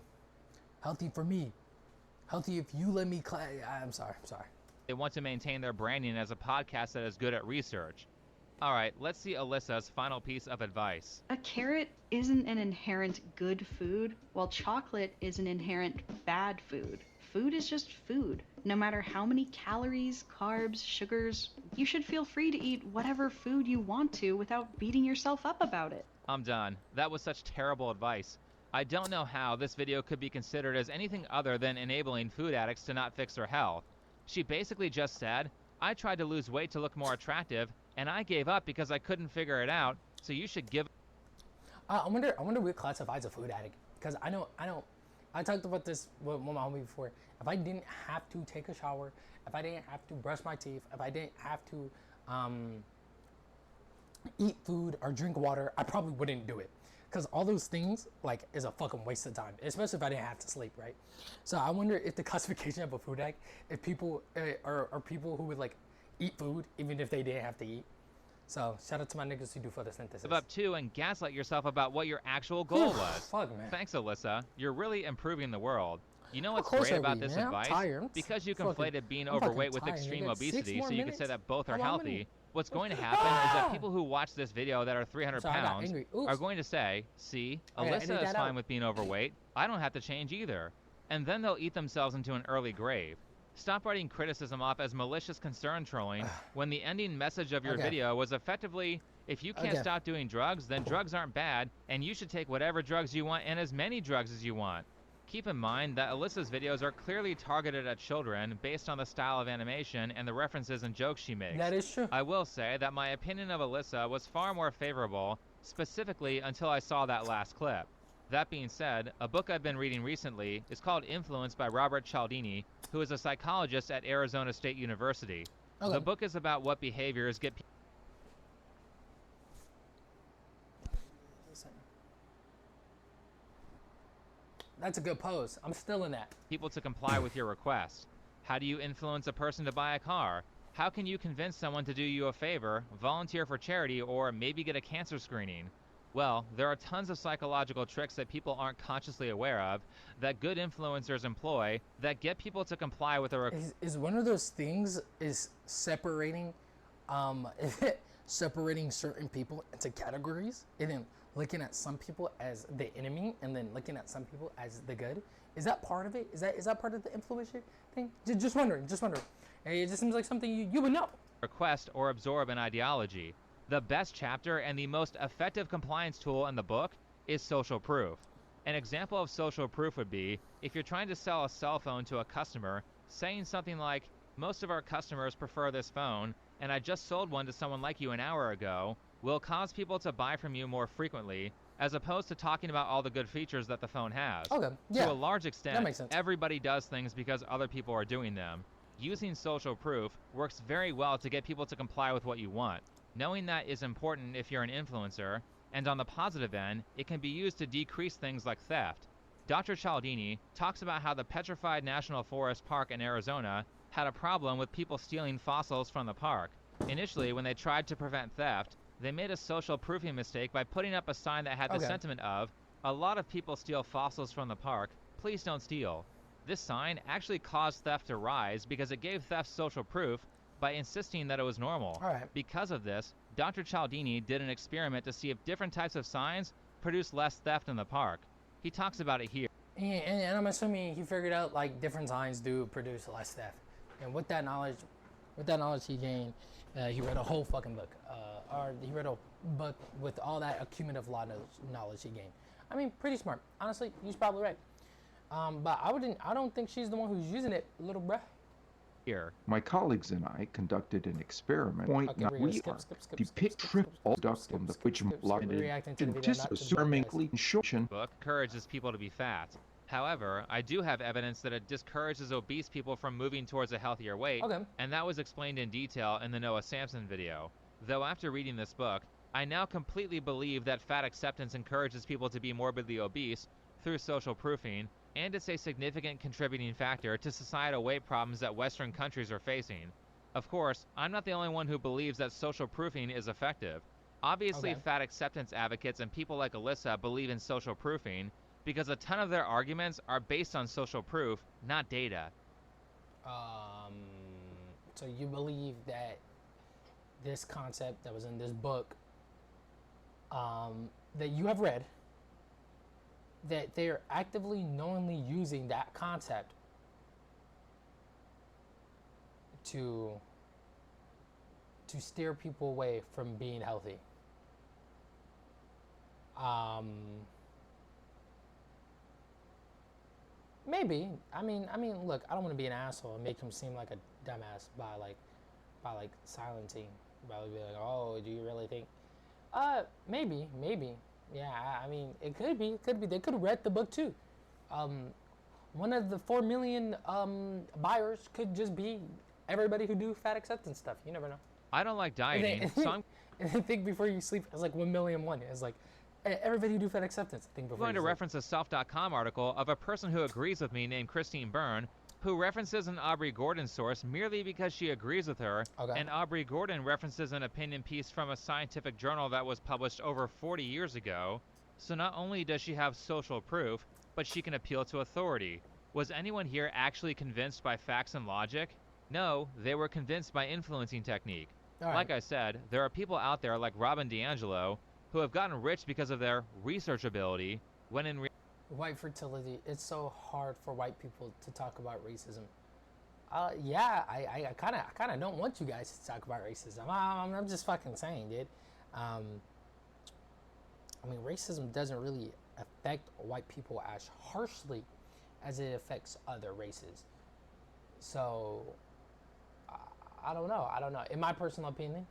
Healthy for me. Healthy if you let me I'm sorry. they want to maintain their branding as a podcast that is good at research. All right, let's see Alyssa's final piece of advice. A carrot isn't an inherent good food, while chocolate is an inherent bad food. Food is just food. No matter how many calories, carbs, sugars, you should feel free to eat whatever food you want to without beating yourself up about it. I'm done. That was such terrible advice. I don't know how this video could be considered as anything other than enabling food addicts to not fix their health. She basically just said, I tried to lose weight to look more attractive, and I gave up because I couldn't figure it out, so you should give... I wonder what classifies a food addict, because I talked about this with my homie before. If I didn't have to take a shower, if I didn't have to brush my teeth, if I didn't have to eat food or drink water, I probably wouldn't do it. Because all those things, like, is a fucking waste of time, especially if I didn't have to sleep, right? So I wonder if the classification of a food addict, if people are people who would, like, eat food even if they didn't have to eat. So shout out to my niggas who do photosynthesis. Give up too and gaslight yourself about what your actual goal was. Fuck, man. Thanks, Alyssa. You're really improving the world. You know what's great about this advice? Because you conflated being overweight with extreme obesity, so you could say that both are healthy. What's going to happen is that people who watch this video that are 300 pounds are going to say, see, Alyssa is fine with being overweight. I don't have to change either. And then they'll eat themselves into an early grave. Stop writing criticism off as malicious concern trolling when the ending message of your video was effectively, if you can't stop doing drugs, then drugs aren't bad, and you should take whatever drugs you want and as many drugs as you want. Keep in mind that Alyssa's videos are clearly targeted at children based on the style of animation and the references and jokes she makes. That is true. I will say that my opinion of Alyssa was far more favorable, specifically until I saw that last clip. That being said, a book I've been reading recently is called Influence by Robert Cialdini, who is a psychologist at Arizona State University. The book is about what behaviors get people... That's a good pose. I'm still in that. People to comply with your request? How do you influence a person to buy a car? How can you convince someone to do you a favor, volunteer for charity, or maybe get a cancer screening? Well, there are tons of psychological tricks that people aren't consciously aware of, that good influencers employ, that get people to comply with a request. Is one of those things is separating, separating certain people into categories, and then looking at some people as the enemy, and then looking at some people as the good? Is that part of it? Is that part of the influencer thing? Just wondering. It just seems like something you would know. Request or absorb an ideology. The best chapter and the most effective compliance tool in the book is social proof. An example of social proof would be if you're trying to sell a cell phone to a customer, saying something like, most of our customers prefer this phone, and I just sold one to someone like you an hour ago, will cause people to buy from you more frequently, as opposed to talking about all the good features that the phone has. Okay, yeah. To a large extent, that makes sense. Everybody does things because other people are doing them. Using social proof works very well to get people to comply with what you want. Knowing that is important if you're an influencer, and on the positive end, it can be used to decrease things like theft. Dr. Cialdini talks about how the Petrified National Forest Park in Arizona had a problem with people stealing fossils from the park. Initially, when they tried to prevent theft, they made a social proofing mistake by putting up a sign that had the sentiment of, a lot of people steal fossils from the park, please don't steal. This sign actually caused theft to rise because it gave theft social proof by insisting that it was normal. Because of this, Dr. Cialdini did an experiment to see if different types of signs produce less theft in the park. He talks about it here. And I'm assuming he figured out like different signs do produce less theft. And with that knowledge he gained, he read a whole fucking book. Or he read a book with all that accumulative knowledge he gained. I mean, pretty smart. Honestly, he's probably right. But I don't think she's the one who's using it, little bruh. Here. My colleagues and I conducted an experiment. We are depict triple duct from the which book encourages people to be fat. However, I do have evidence that it discourages obese people from moving towards a healthier weight, and that was explained in detail in the Noah Samson video. Though after reading this book, I now completely believe that fat acceptance encourages people to be morbidly obese through social proofing, and it's a significant contributing factor to societal weight problems that Western countries are facing. Of course, I'm not the only one who believes that social proofing is effective. Obviously, fat acceptance advocates and people like Alyssa believe in social proofing because a ton of their arguments are based on social proof, not data. So you believe that this concept that was in this book that you have read, that they're actively knowingly using that concept to steer people away from being healthy. Maybe. I mean, look, I don't want to be an asshole and make him seem like a dumbass by silencing, by be like, oh, do you really think? Maybe. Yeah, I mean, it could be. They could have read the book too. One of the 4 million buyers could just be everybody who do fat acceptance stuff. You never know. I don't like dieting, so I'm think before you sleep, it's like 1,000,001. It's like everybody who do fat acceptance. Think before I'm going to reference a Self.com article of a person who agrees with me named Christine Byrne, who references an Aubrey Gordon source merely because she agrees with her, and Aubrey Gordon references an opinion piece from a scientific journal that was published over 40 years ago. So not only does she have social proof, but she can appeal to authority. Was anyone here actually convinced by facts and logic? No, they were convinced by influencing technique. Like I said, there are people out there like Robin DiAngelo who have gotten rich because of their research ability, when in white fertility, it's so hard for white people to talk about racism. Yeah, I kind of don't want you guys to talk about racism. I'm just fucking saying, dude. I mean, racism doesn't really affect white people as harshly as it affects other races. So, I don't know. In my personal opinion,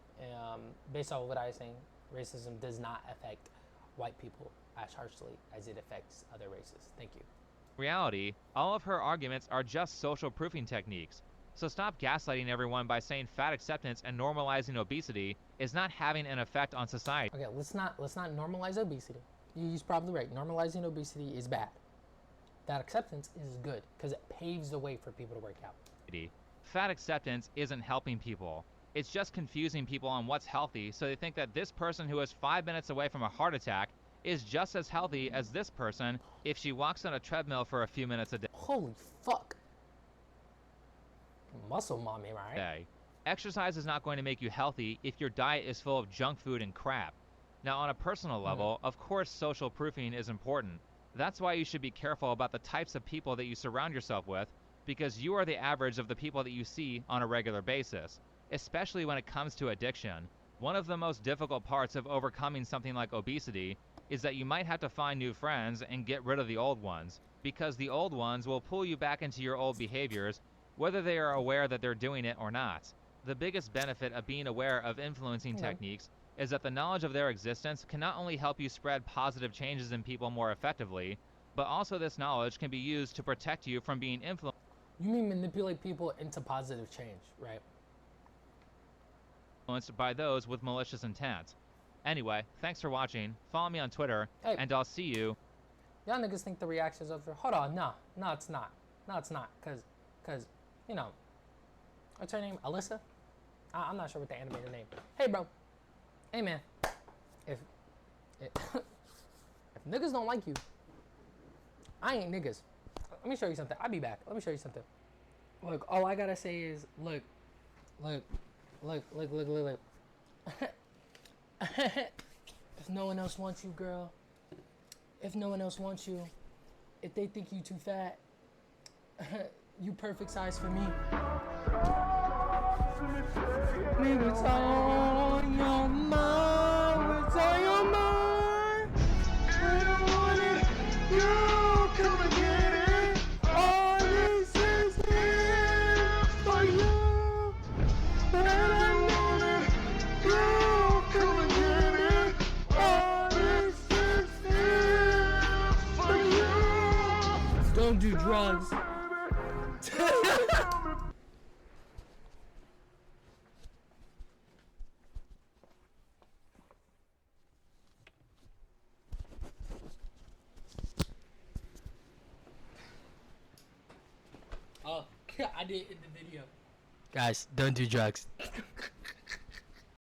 based on what I was saying, racism does not affect white people as harshly as it affects other races. Thank you. Reality, all of her arguments are just social proofing techniques. So stop gaslighting everyone by saying fat acceptance and normalizing obesity is not having an effect on society. Okay, let's not normalize obesity. He's probably right. Normalizing obesity is bad. that acceptance is good because it paves the way for people to work out. Fat acceptance isn't helping people. It's just confusing people on what's healthy, so they think that this person who is 5 minutes away from a heart attack is just as healthy as this person if she walks on a treadmill for a few minutes a day. Holy fuck. Muscle mommy, right? Exercise is not going to make you healthy if your diet is full of junk food and crap. Now, on a personal level, of course social proofing is important. That's why you should be careful about the types of people that you surround yourself with, because you are the average of the people that you see on a regular basis, especially when it comes to addiction. One of the most difficult parts of overcoming something like obesity is that you might have to find new friends and get rid of the old ones, because the old ones will pull you back into your old behaviors, whether they are aware that they're doing it or not. The biggest benefit of being aware of influencing techniques is that the knowledge of their existence can not only help you spread positive changes in people more effectively, but also this knowledge can be used to protect you from being influenced. You mean manipulate people into positive change, right? By those with malicious intent. Anyway, thanks for watching. Follow me on Twitter, and I'll see you. Y'all niggas think the reaction's over. Hold on, no, it's not. No, it's not, cause, you know, what's her name? Alyssa? I'm not sure what the animator name. Hey, bro. Hey, man. If niggas don't like you, I ain't niggas. Let me show you something. I'll be back. Let me show you something. Look, all I gotta say is, look. If no one else wants you, girl. If no one else wants you. If they think you too fat. You perfect size for me. Nigga, it's on your mind. It's on your mind. I don't want it. You come and get it. All this is here for you. But I want it. You come and get it. All this is here for you. Don't do drugs. Oh, I did in the video. Guys, don't do drugs.